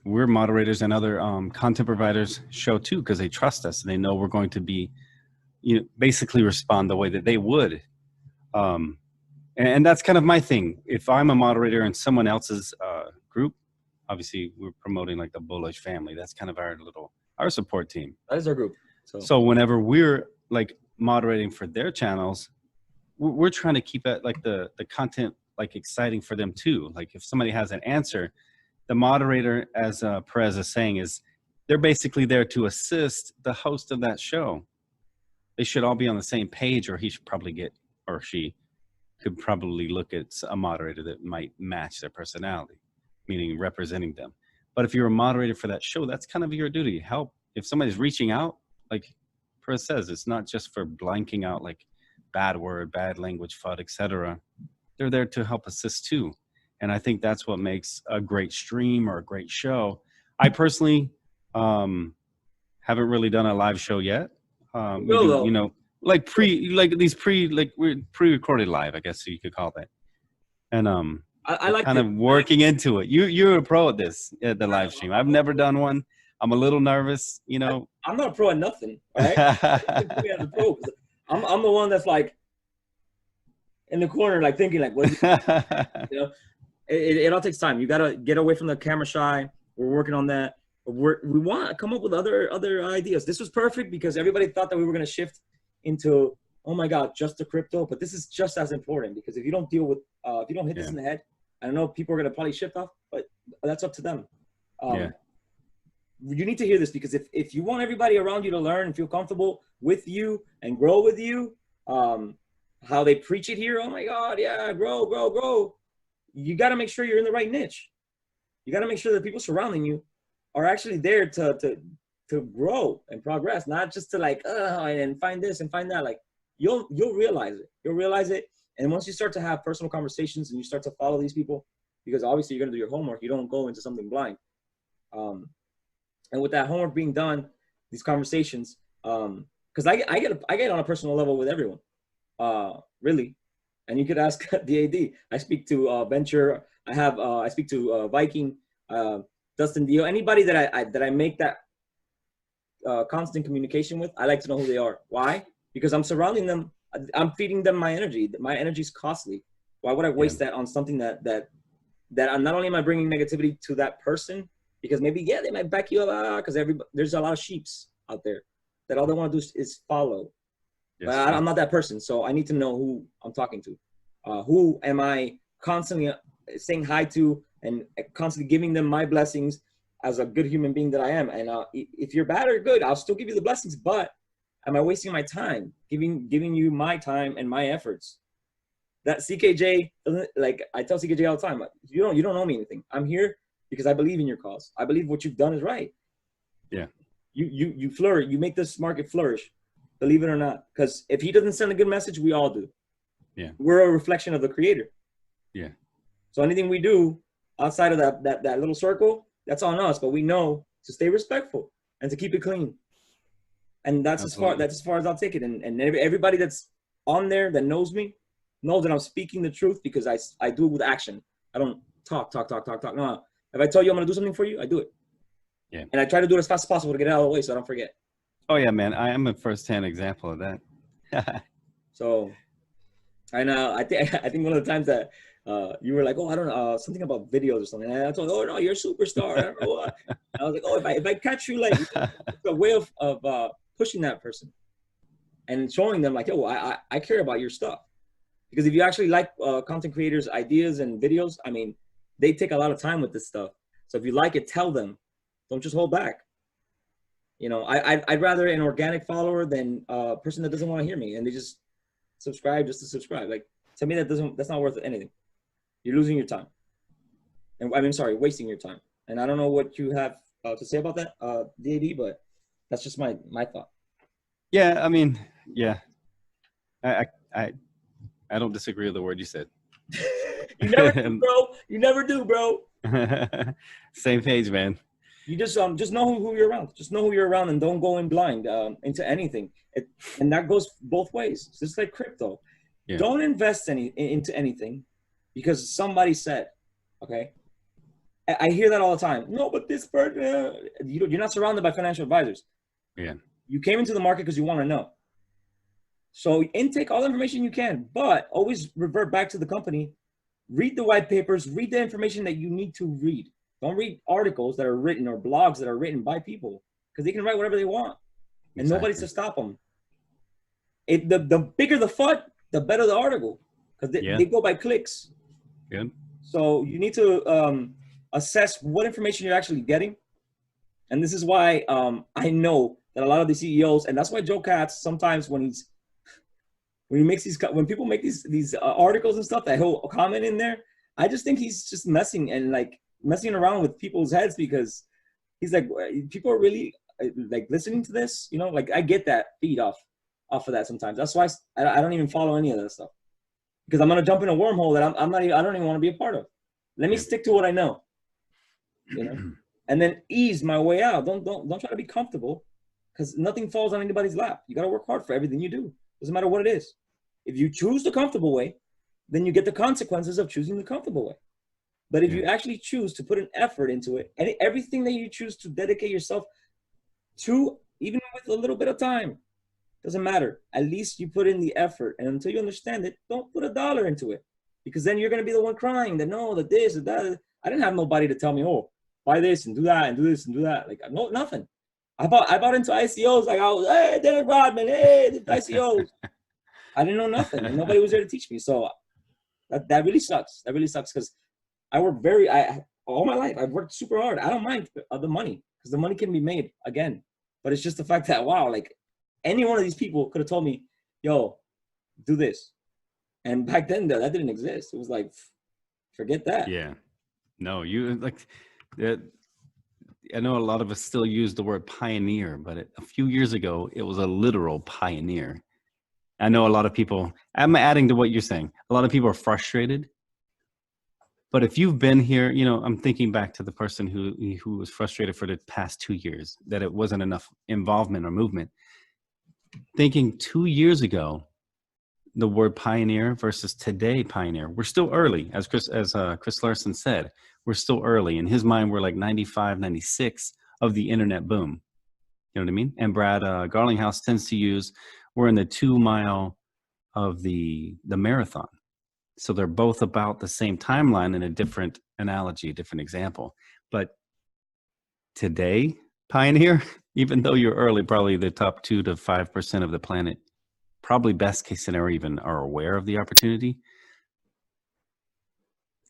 Speaker 1: We're moderators, and other content providers show too, because they trust us and they know we're going to be, basically respond the way that they would. And that's kind of my thing. If I'm a moderator in someone else's group, obviously we're promoting like the Bullish family. That's kind of our support team.
Speaker 2: That is our group.
Speaker 1: So whenever we're like moderating for their channels, we're trying to keep it like the content like exciting for them too. Like if somebody has an answer, the moderator, as Perez is saying, they're basically there to assist the host of that show. They should all be on the same page, or he should probably or she could probably look at a moderator that might match their personality, meaning representing them. But if you're a moderator for that show, that's kind of your duty. Help. If somebody's reaching out, like Perez says, it's not just for blanking out like bad word, bad language, FUD, etc. They're there to help assist too. And I think that's what makes a great stream or a great show. I personally haven't really done a live show yet. We're pre-recorded live, I guess you could call that. And I like kind of working into it. You're a pro at this, at the live stream. I've never done one. I'm a little nervous, I'm
Speaker 2: not a pro at nothing, right? I'm the one that's like in the corner, like thinking like, what? It all takes time. You gotta get away from the camera shy. We're working on that. We want to come up with other ideas. This was perfect because everybody thought that we were going to shift into, oh my God, just the crypto. But this is just as important, because if you don't deal with, if you don't hit this in the head, I know people are going to probably shift off, but that's up to them. You need to hear this, because if you want everybody around you to learn and feel comfortable with you and grow with you, how they preach it here, oh my God, yeah, grow. You got to make sure you're in the right niche. You got to make sure that people surrounding you are actually there to grow and progress, not just to like, and find this and find that. Like you'll realize it. You'll realize it. And once you start to have personal conversations and you start to follow these people, because obviously you're going to do your homework, you don't go into something blind. And with that homework being done, these conversations, Because I get on a personal level with everyone, really. And you could ask DAD. I speak to Venture. I speak to Viking, Dustin Dio, anybody that I make that constant communication with. I like to know who they are. Why? Because I'm surrounding them. I'm feeding them my energy. My energy is costly. Why would I waste that on something that I'm not only am I bringing negativity to that person, because maybe they might back you up because there's a lot of sheeps out there that all they want to do is follow. Yes, but I'm not that person, so I need to know who I'm talking to. Who am I constantly saying hi to and constantly giving them my blessings as a good human being that I am? And if you're bad or good, I'll still give you the blessings, but am I wasting my time giving you my time and my efforts? That CKJ, like I tell CKJ all the time, you don't owe me anything. I'm here because I believe in your cause. I believe what you've done is right.
Speaker 1: Yeah.
Speaker 2: You flourish. You make this market flourish, believe it or not. Because if he doesn't send a good message, we all do.
Speaker 1: Yeah.
Speaker 2: We're a reflection of the creator.
Speaker 1: Yeah. So
Speaker 2: anything we do outside of that little circle, that's on us. But we know to stay respectful and to keep it clean. And that's as far as I'll take it. And everybody that's on there that knows me knows that I'm speaking the truth, because I do it with action. I don't talk. No. If I tell you I'm gonna do something for you, I do it.
Speaker 1: Yeah.
Speaker 2: And I try to do it as fast as possible to get it out of the way so I don't forget.
Speaker 1: Oh yeah, man. I am a first-hand example of that.
Speaker 2: So I know I think one of the times that you were like, oh, I don't know, something about videos or something. And I told you, oh no, you're a superstar. I don't know what. I was like, oh, if I catch you, like, it's a way of pushing that person and showing them like, yo, I care about your stuff. Because if you actually like content creators' ideas and videos, I mean, they take a lot of time with this stuff. So if you like it, tell them. Don't just hold back. You know, I'd rather an organic follower than a person that doesn't want to hear me and they just subscribe just to subscribe. Like, to me, that's not worth anything. You're losing your time. And wasting your time. And I don't know what you have to say about that, DAD, but that's just my thought.
Speaker 1: Yeah, I mean, yeah. I don't disagree with the word you said.
Speaker 2: You never do, bro. You never do, bro.
Speaker 1: Same page, man.
Speaker 2: You just know who you're around. Just know who you're around and don't go in blind into anything. And that goes both ways. It's just like crypto. Yeah. Don't invest into anything because somebody said, okay? I hear that all the time. No, but this person, you're not surrounded by financial advisors.
Speaker 1: Yeah.
Speaker 2: You came into the market because you want to know. So intake all the information you can, but always revert back to the company. Read the white papers. Read the information that you need to read. Don't read articles that are written or blogs that are written by people, because they can write whatever they want, and nobody's to stop them. The bigger the FUD, the better the article, because they go by clicks.
Speaker 1: Good.
Speaker 2: So you need to assess what information you're actually getting, and this is why I know that a lot of the CEOs, and that's why Joe Katz sometimes when people make these articles and stuff that he'll comment in there, I just think he's just messing around with people's heads, because he's like, people are really like listening to this, you know, like I get that feed off of that sometimes. That's why I don't even follow any of that stuff, because I'm gonna jump in a wormhole that I don't even want to be a part of. Let me stick to what I know, you know, and then ease my way out. Don't try to be comfortable, because nothing falls on anybody's lap. You gotta work hard for everything you do. Doesn't matter what it is. If you choose the comfortable way, then you get the consequences of choosing the comfortable way. But if you actually choose to put an effort into it, and everything that you choose to dedicate yourself to, even with a little bit of time, doesn't matter. At least you put in the effort. And until you understand it, don't put $1 into it. Because then you're going to be the one crying that no, that this, that. I didn't have nobody to tell me, oh, buy this and do that and do this and do that. Like, no, nothing. I bought into ICOs. Like, I was, hey, Dennis Rodman, hey, the ICOs. I didn't know nothing, and nobody was there to teach me. So that really sucks. That really sucks, because I work all my life. I've worked super hard. I don't mind the money, because the money can be made again. But it's just the fact that, wow, like any one of these people could have told me, yo, do this. And back then, that didn't exist. It was like, forget that.
Speaker 1: Yeah. No, I know a lot of us still use the word pioneer, but a few years ago, it was a literal pioneer. I know a lot of people, I'm adding to what you're saying, a lot of people are frustrated. But if you've been here, you know, I'm thinking back to the person who was frustrated for the past 2 years, that it wasn't enough involvement or movement. thinking 2 years ago, the word pioneer versus today pioneer. We're still early, as Chris Larson said. We're still early. In his mind, we're like 95, 96 of the internet boom. You know what I mean? And Brad Garlinghouse tends to use, we're in the 2 mile of the marathon. So they're both about the same timeline in a different analogy, different example. But today, pioneer, even though you're early, probably the top 2 to 5% of the planet, probably best case scenario, even are aware of the opportunity.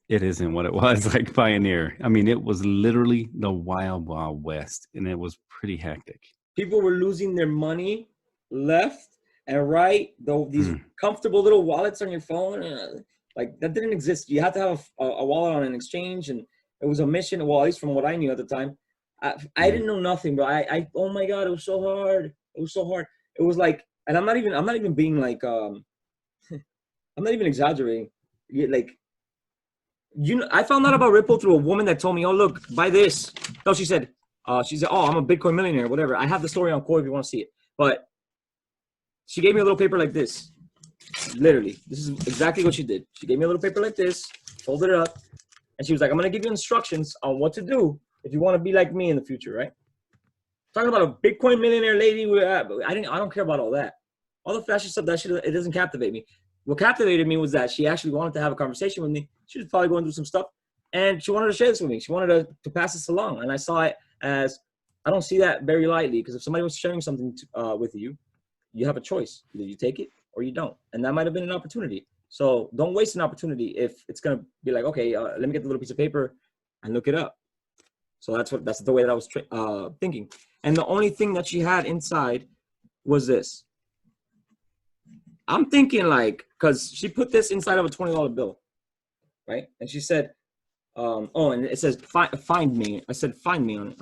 Speaker 1: It isn't what it was like pioneer. I mean, it was literally the wild, wild west, and it was pretty hectic.
Speaker 2: People were losing their money left and right. Though these comfortable little wallets on your phone, like that didn't exist. You had to have a wallet on an exchange, and it was a mission. Well, at least from what I knew at the time, I didn't know nothing, bro. I oh my god, it was so hard. It was so hard. It was like, and I'm not even being like I'm not even exaggerating. Like, you know, I found out about Ripple through a woman that told me, "Oh, look, buy this." No, she said, "Oh, I'm a Bitcoin millionaire, whatever." I have the story on Core if you want to see it. But she gave me a little paper like this. Literally, this is exactly what she did. She gave me a little paper like this, folded it up, and she was like, "I'm gonna give you instructions on what to do if you want to be like me in the future, right?" Talking about a Bitcoin millionaire lady, I don't care about all that. All the flashy stuff, that shit, it doesn't captivate me. What captivated me was that she actually wanted to have a conversation with me. She was probably going through some stuff, and she wanted to share this with me. She wanted to pass this along, and I saw it as, I don't see that very lightly, because if somebody was sharing something with you, you have a choice. Either you take it or you don't, and that might have been an opportunity. So don't waste an opportunity if it's gonna be like, okay, let me get the little piece of paper and look it up. So that's the way that I was thinking. And the only thing that she had inside was this. I'm thinking like, because she put this inside of a $20 bill, right? And she said, oh, and it says, find me. I said, find me on it.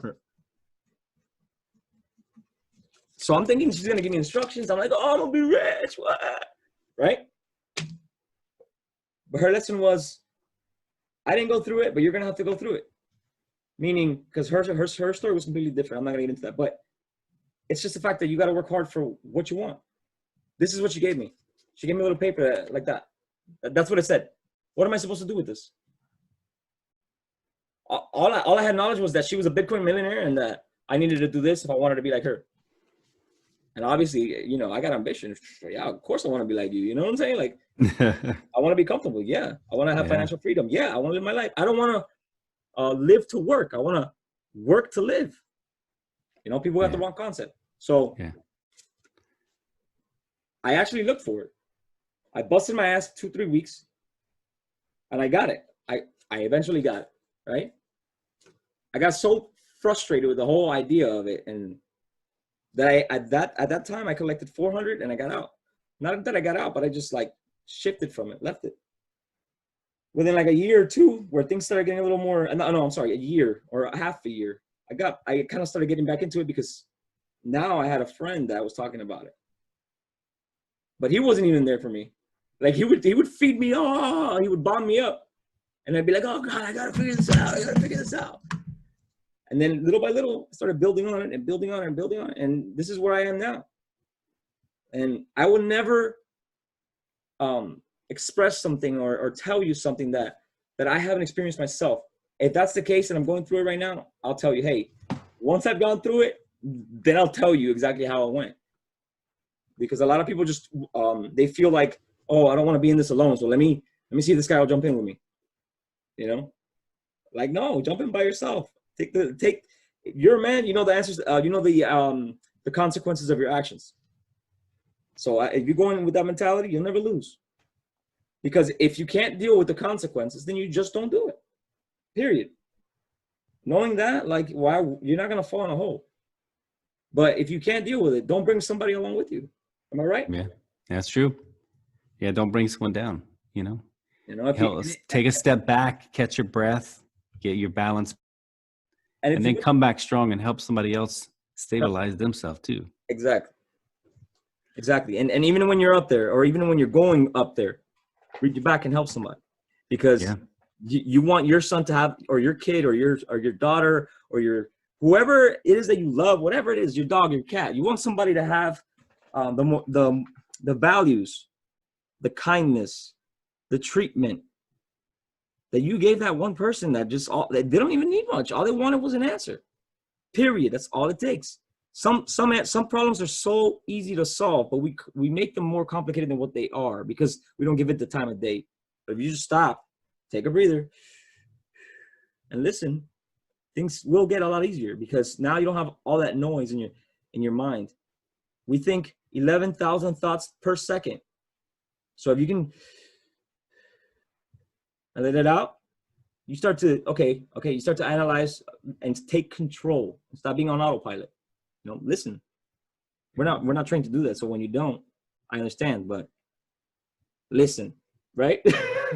Speaker 2: So I'm thinking she's going to give me instructions. I'm like, oh, I'm going to be rich. What? Right? But her lesson was, I didn't go through it, but you're going to have to go through it. Meaning, because her story was completely different. I'm not going to get into that. But it's just the fact that you got to work hard for what you want. This is what she gave me. She gave me a little paper like that. That's what it said. What am I supposed to do with this? All I had knowledge was that she was a Bitcoin millionaire and that I needed to do this if I wanted to be like her. And obviously, you know, I got ambition. Yeah, of course I want to be like you. You know what I'm saying? Like, I want to be comfortable. Yeah. I want to have financial freedom. Yeah. I want to live my life. I don't want to live to work. I want to work to live. You know, people have the wrong concept. So I actually looked for it. I busted my ass 2-3 weeks and I got it. I eventually got it, right? I got so frustrated with the whole idea of it, and that at that time I collected 400 and I got out. Not that I got out, but I just like shifted from it, left it. Within like a year or two, where things started getting a little more, no, I'm sorry, a year or half a year, I kind of started getting back into it because now I had a friend that was talking about it. But he wasn't even there for me. Like he would feed me, he would bomb me up. And I'd be like, oh God, I gotta figure this out. I gotta figure this out. And then little by little, I started building on it and building on it and building on it. And this is where I am now. And I would never express something or tell you something that I haven't experienced myself. If that's the case and I'm going through it right now, I'll tell you, hey, once I've gone through it, then I'll tell you exactly how it went. Because a lot of people just, they feel like, oh, I don't want to be in this alone. So let me see if this guy will jump in with me. You know, like, no, jump in by yourself. You're a man, you know the answers, you know the consequences of your actions. So if you go in with that mentality, you'll never lose. Because if you can't deal with the consequences, then you just don't do it. Period. Knowing that, like, why you're not gonna fall in a hole. But if you can't deal with it, don't bring somebody along with you. Am I right?
Speaker 1: Yeah, that's true. Yeah, don't bring someone down, you know?
Speaker 2: You know,
Speaker 1: take a step back, catch your breath, get your balance, and then come back strong and help somebody else stabilize themselves too.
Speaker 2: Exactly. And even when you're up there, or even when you're going up there, reach back and help somebody. Because you want your son to have, or your kid, or your daughter, or your whoever it is that you love, whatever it is, your dog, your cat, you want somebody to have the values, the kindness, the treatment that you gave that one person that they don't even need much. All they wanted was an answer. Period. That's all it takes. Some problems are so easy to solve, but we make them more complicated than what they are because we don't give it the time of day. But if you just stop, take a breather, and listen, things will get a lot easier because now you don't have all that noise in your mind. We think 11,000 thoughts per second. So if you can let it out, you start to you start to analyze and take control. Stop being on autopilot. Listen. We're not trained to do that. So when you don't, I understand, but listen, right?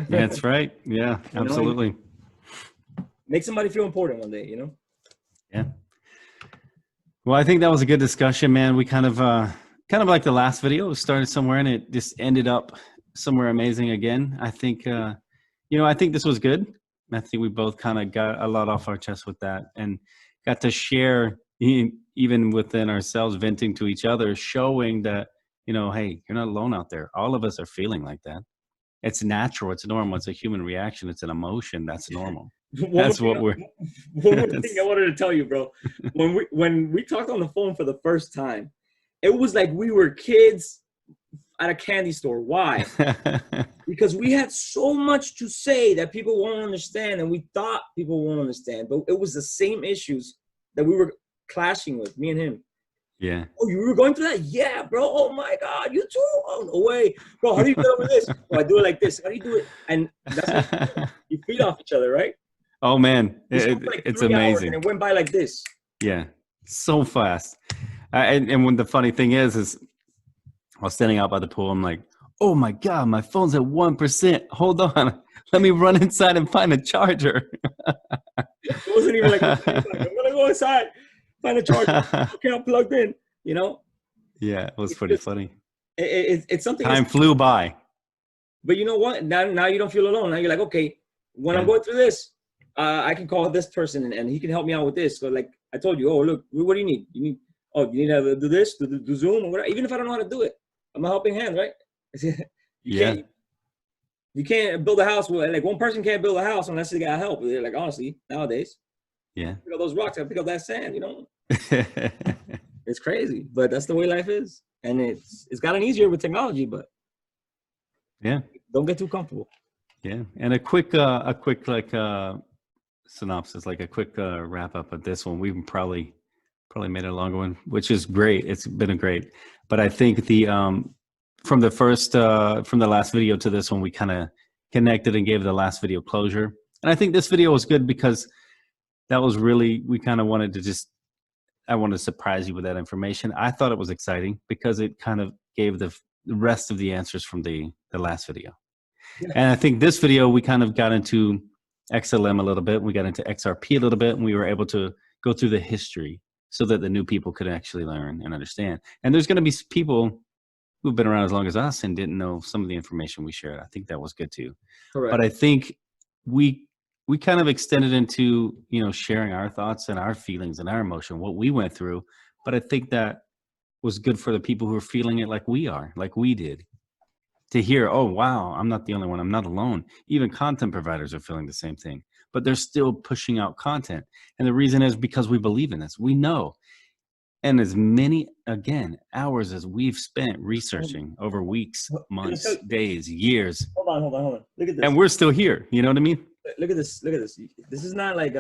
Speaker 1: That's right. Yeah, absolutely.
Speaker 2: Make somebody feel important one day,
Speaker 1: Yeah. Well, I think that was a good discussion, man. We kind of like the last video, it started somewhere and it just ended up somewhere amazing again. I think, I think this was good. I think we both kind of got a lot off our chest with that and got to share even within ourselves, venting to each other, showing that, hey, you're not alone out there. All of us are feeling like that. It's natural. It's normal. It's a human reaction. It's an emotion. That's normal. That's what we're.
Speaker 2: One more thing I wanted to tell you, bro. When we talked on the phone for the first time, it was like we were kids at a candy store. Why? Because we had so much to say that people won't understand, and we thought people won't understand. But it was the same issues that we were clashing with, me and him.
Speaker 1: Yeah.
Speaker 2: Oh, you were going through that? Yeah, bro. Oh my God, you too? Oh, no way, bro. How do you get over this? Oh, I do it like this. How do you do it? And that's what you feed off each other, right?
Speaker 1: Oh man,
Speaker 2: Like
Speaker 1: it's
Speaker 2: 3 hours
Speaker 1: amazing.
Speaker 2: and it went by like this.
Speaker 1: Yeah, so fast. And when the funny thing is I was standing out by the pool. I'm like, oh my God, my phone's at 1%. Hold on, let me run inside and find a charger.
Speaker 2: It wasn't even like I'm gonna go inside, find a charger. Okay, I'm plugged in.
Speaker 1: Yeah, it was pretty funny.
Speaker 2: It's something.
Speaker 1: Time flew by.
Speaker 2: But you know what? Now you don't feel alone. Now you're like, okay, when I'm going through this, I can call this person and he can help me out with this. So like I told you, oh look, what do you need? You need to do this, do Zoom or whatever. Even if I don't know how to do it, I'm a helping hand, right? You can't build a house with like one person can't build a house unless they got help. Like honestly, nowadays.
Speaker 1: Yeah.
Speaker 2: Pick up those rocks, I pick up that sand, It's crazy, but that's the way life is. And it's gotten easier with technology, but
Speaker 1: yeah,
Speaker 2: don't get too comfortable.
Speaker 1: Yeah. And a quick like synopsis, like a quick wrap up of this one. We've probably made a longer one, which is great. It's been a great, but I think from the last video to this one, we kind of connected and gave the last video closure. And I think this video was good because that was really, we kind of wanted to I wanted to surprise you with that information. I thought it was exciting because it kind of gave the rest of the answers from the last video. Yeah. And I think this video, we kind of got into XLM a little bit. We got into XRP a little bit, and we were able to go through the history so that the new people could actually learn and understand. And there's going to be people who've been around as long as us and didn't know some of the information we shared. I think that was good too. Correct. But I think we kind of extended into, sharing our thoughts and our feelings and our emotion, what we went through. But I think that was good for the people who are feeling it like we did, to hear, oh, wow, I'm not the only one. I'm not alone. Even content providers are feeling the same thing, but they're still pushing out content. And the reason is because we believe in this. We know. And as many, again, hours as we've spent researching over weeks, months, days, years.
Speaker 2: Hold on. Look at this.
Speaker 1: And we're still here. You know what I mean?
Speaker 2: Look at this. This is not like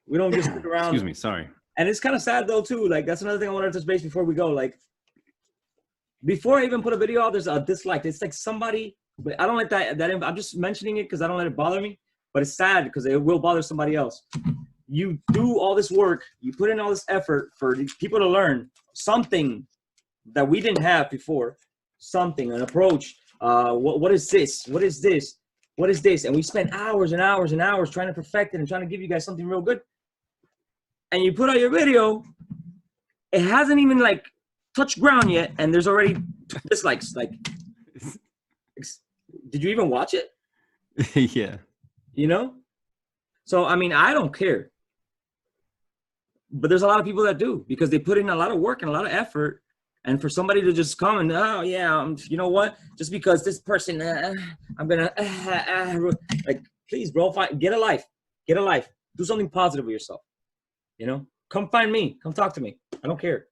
Speaker 2: we don't just stick around.
Speaker 1: Excuse me. Sorry.
Speaker 2: And it's kind of sad though too. Like that's another thing I wanted to touch base before we go. Like before I even put a video out, there's a dislike. It's like somebody, but I don't like that. I'm just mentioning it because I don't let it bother me. But it's sad because it will bother somebody else. You do all this work, you put in all this effort for people to learn something that we didn't have before, an approach. What is this? What is this? What is this? And we spent hours and hours and hours trying to perfect it and trying to give you guys something real good. And you put out your video, it hasn't even like touched ground yet, and there's already dislikes. Like, did you even watch it?
Speaker 1: Yeah.
Speaker 2: So, I mean, I don't care. But there's a lot of people that do because they put in a lot of work and a lot of effort And for somebody to just come and, oh yeah, you know what? Just because this person, I'm gonna, like, please, bro, get a life, get a life. Do something positive with yourself. You know, come find me, come talk to me. I don't care.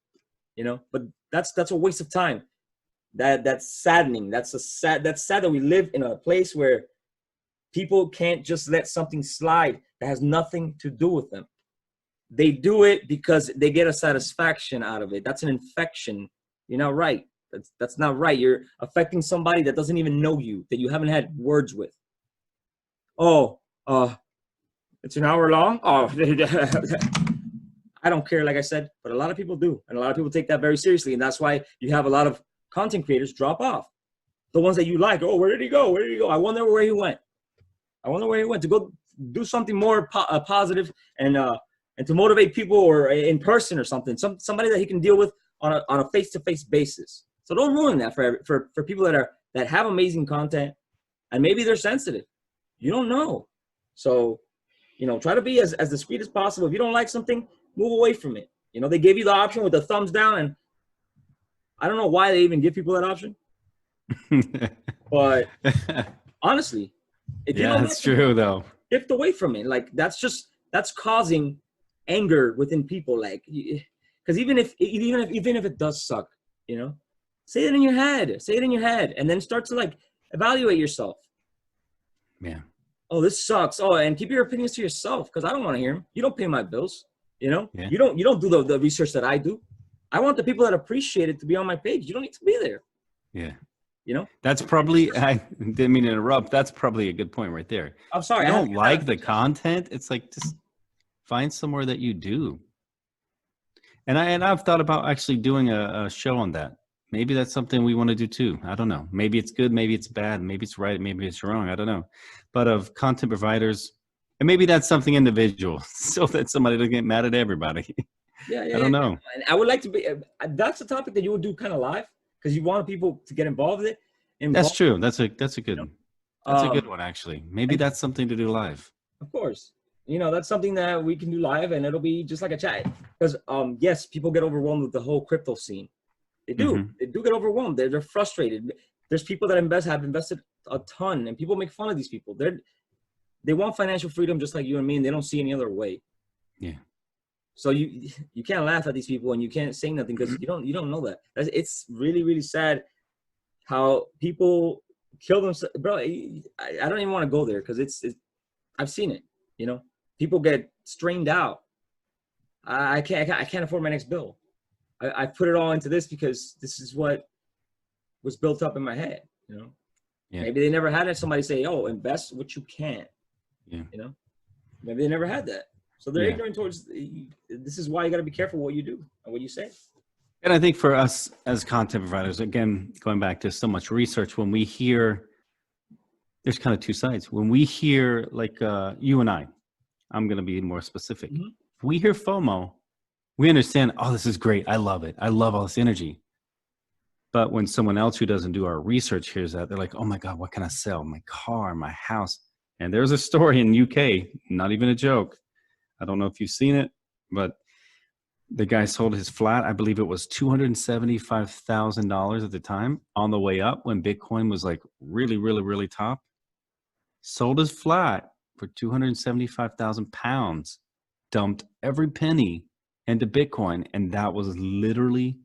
Speaker 2: You know, but that's a waste of time. That's saddening. That's sad that we live in a place where people can't just let something slide that has nothing to do with them. They do it because they get a satisfaction out of it. That's an infection. You're not right. That's not right. You're affecting somebody that doesn't even know you, that you haven't had words with. Oh, it's an hour long? Oh, I don't care, like I said, but a lot of people do. And a lot of people take that very seriously. And that's why you have a lot of content creators drop off. The ones that you like, oh, where did he go? Where did he go? I wonder where he went. I wonder where he went to go do something more positive and to motivate people, or in person or something. Somebody that he can deal with on a face-to-face basis. So don't ruin that for people that have amazing content, and maybe they're sensitive. You don't know. So, you know, try to be as discreet as possible. If you don't like something, move away from it. You know, they gave you the option with the thumbs down, and I don't know why they even give people that option. But honestly, if you don't
Speaker 1: that's true though.
Speaker 2: Shift away from it. Like that's causing anger within people. Like, because even if it does suck, you know, say it in your head, and then start to like evaluate yourself.
Speaker 1: Man.
Speaker 2: Oh, this sucks. Oh, and keep your opinions to yourself, because I don't want to hear them. You don't pay my bills. You know, you don't do the research that I do. I want the people that appreciate it to be on my page. You don't need to be there.
Speaker 1: Yeah.
Speaker 2: You know,
Speaker 1: that's probably, I didn't mean to interrupt. That's probably a good point right there.
Speaker 2: I'm sorry.
Speaker 1: I don't like the content. It's like, just find somewhere that you do. And I've thought about actually doing a show on that. Maybe that's something we want to do too. I don't know. Maybe it's good. Maybe it's bad. Maybe it's right. Maybe it's wrong. I don't know. But of content providers, and maybe that's something individual, so that somebody doesn't get mad at everybody.
Speaker 2: Yeah.
Speaker 1: I don't know.
Speaker 2: And I would like to be. That's a topic that you would do kind of live, because you want people to get involved in it.
Speaker 1: That's true. That's a good one actually. Maybe that's something to do live.
Speaker 2: Of course. You know, that's something that we can do live, and it'll be just like a chat. Because yes, people get overwhelmed with the whole crypto scene. They do. Mm-hmm. They do get overwhelmed. They're frustrated. There's people that have invested a ton, and people make fun of these people. They want financial freedom just like you and me, and they don't see any other way.
Speaker 1: Yeah.
Speaker 2: So you can't laugh at these people, and you can't say nothing, because you don't know that. It's really, really sad how people kill themselves, bro. I don't even want to go there, because it's I've seen it. You know, people get strained out. I can't afford my next bill. I put it all into this because this is what was built up in my head. You know, maybe they never had somebody say, "Oh, invest what you can."
Speaker 1: Yeah.
Speaker 2: You know, maybe they never had that. So they're ignorant towards. This is why you got to be careful what you do and what you say.
Speaker 1: And I think for us as content providers, again, going back to so much research, when we hear, there's kind of two sides. When we hear, like you and I'm going to be more specific. Mm-hmm. If we hear FOMO, we understand, oh, this is great. I love it. I love all this energy. But when someone else who doesn't do our research hears that, they're like, oh my God, what can I sell? My car, my house. And there's a story in UK, not even a joke. I don't know if you've seen it, but the guy sold his flat. I believe it was $275,000 at the time, on the way up when Bitcoin was like really, really, really top. Sold his flat for 275,000 pounds, dumped every penny into Bitcoin. And that was literally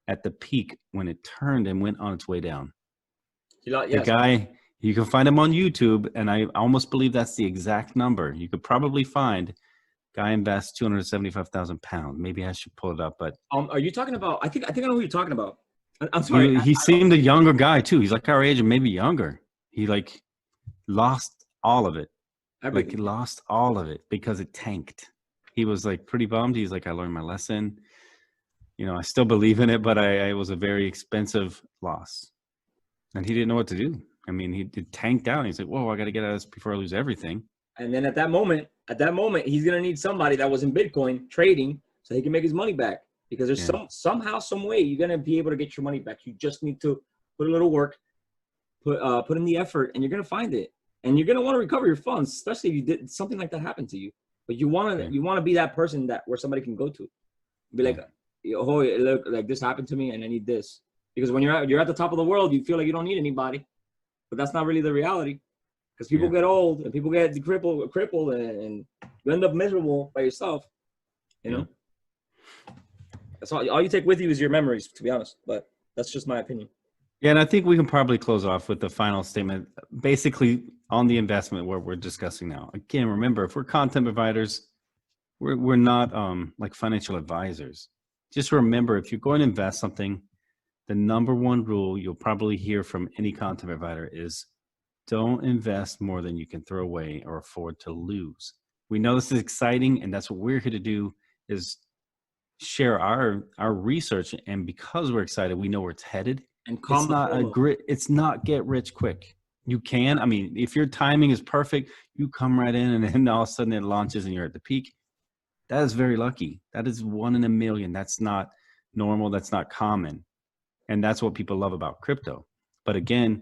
Speaker 1: at the peak when it turned and went on its way down. The guy, you can find him on YouTube, and I almost believe that's the exact number. You could probably find guy invests 275,000 pounds. Maybe I should pull it up, but
Speaker 2: are you talking about? I think I know who you're talking about. I'm sorry.
Speaker 1: He seemed a younger guy too. He's like our age or maybe younger. He like lost all of it. Everything. Like he lost all of it because it tanked. He was like pretty bummed. He's like, I learned my lesson. You know, I still believe in it, but it was a very expensive loss. And he didn't know what to do. I mean, he tanked out. He's like, whoa, I got to get out of this before I lose everything.
Speaker 2: And then at that moment, he's going to need somebody that was in Bitcoin trading so he can make his money back. Because there's somehow, some way you're going to be able to get your money back. You just need to put a little work, put in the effort, and you're going to find it. And you're going to want to recover your funds, especially if you did something like that happen to you. But you want to be that person where somebody can go to. Be like, oh, look, like this happened to me and I need this. Because when you're at the top of the world, you feel like you don't need anybody, but that's not really the reality. Because people get old and people get crippled, and you end up miserable by yourself. You know, that's all you take with you is your memories, to be honest. But that's just my opinion.
Speaker 1: Yeah, and I think we can probably close off with the final statement, basically on the investment where we're discussing now. Again, remember, if we're content providers, we're not like financial advisors. Just remember, if you're going to invest something, the number one rule you'll probably hear from any content provider is don't invest more than you can throw away or afford to lose. We know this is exciting, and that's what we're here to do, is share our research. And because we're excited, we know where it's headed.
Speaker 2: And
Speaker 1: it's not get rich quick. You can, I mean, if your timing is perfect, you come right in and then all of a sudden it launches and you're at the peak. That is very lucky. That is 1 in a million. That's not normal. That's not common. And that's what people love about crypto. But again,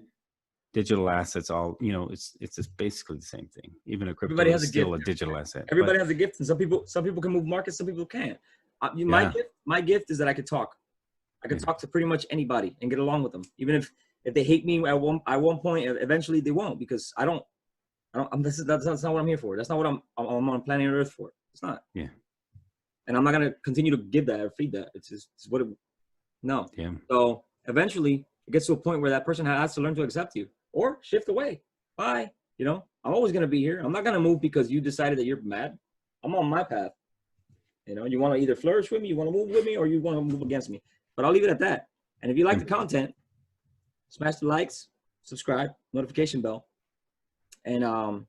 Speaker 1: digital assets, all, you know, it's just basically the same thing. Even a crypto is still a digital asset.
Speaker 2: Everybody has a gift, and some people can move markets, some people can't. My gift is that I could talk. I can talk to pretty much anybody and get along with them, even if they hate me at one point. Eventually, they won't, because that's not what I'm here for. That's not what I'm on planet Earth for. It's not.
Speaker 1: Yeah.
Speaker 2: And I'm not gonna continue to give that or feed that. It's what. No.
Speaker 1: Yeah.
Speaker 2: So eventually, it gets to a point where that person has to learn to accept you or shift away. Bye. You know, I'm always gonna be here. I'm not gonna move because you decided that you're mad. I'm on my path. You know, you want to either flourish with me, you want to move with me, or you want to move against me. But I'll leave it at that. And if you like the content, smash the likes, subscribe, notification bell, and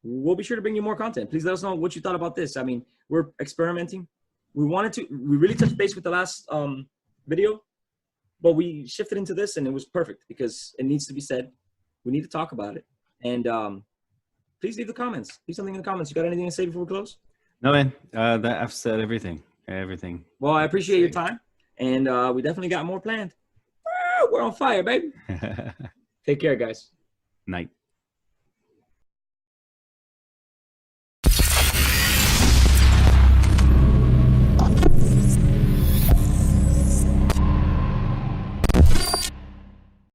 Speaker 2: we'll be sure to bring you more content. Please let us know what you thought about this. I mean, we're experimenting. We really touched base with the last video, but we shifted into this, and it was perfect because it needs to be said. We need to talk about it. And please leave the comments. Leave something in the comments. You got anything to say before we close?
Speaker 1: No, man. I've said everything. Everything.
Speaker 2: Well, I appreciate your time. And we definitely got more planned. We're on fire, baby. Take care, guys.
Speaker 1: Night.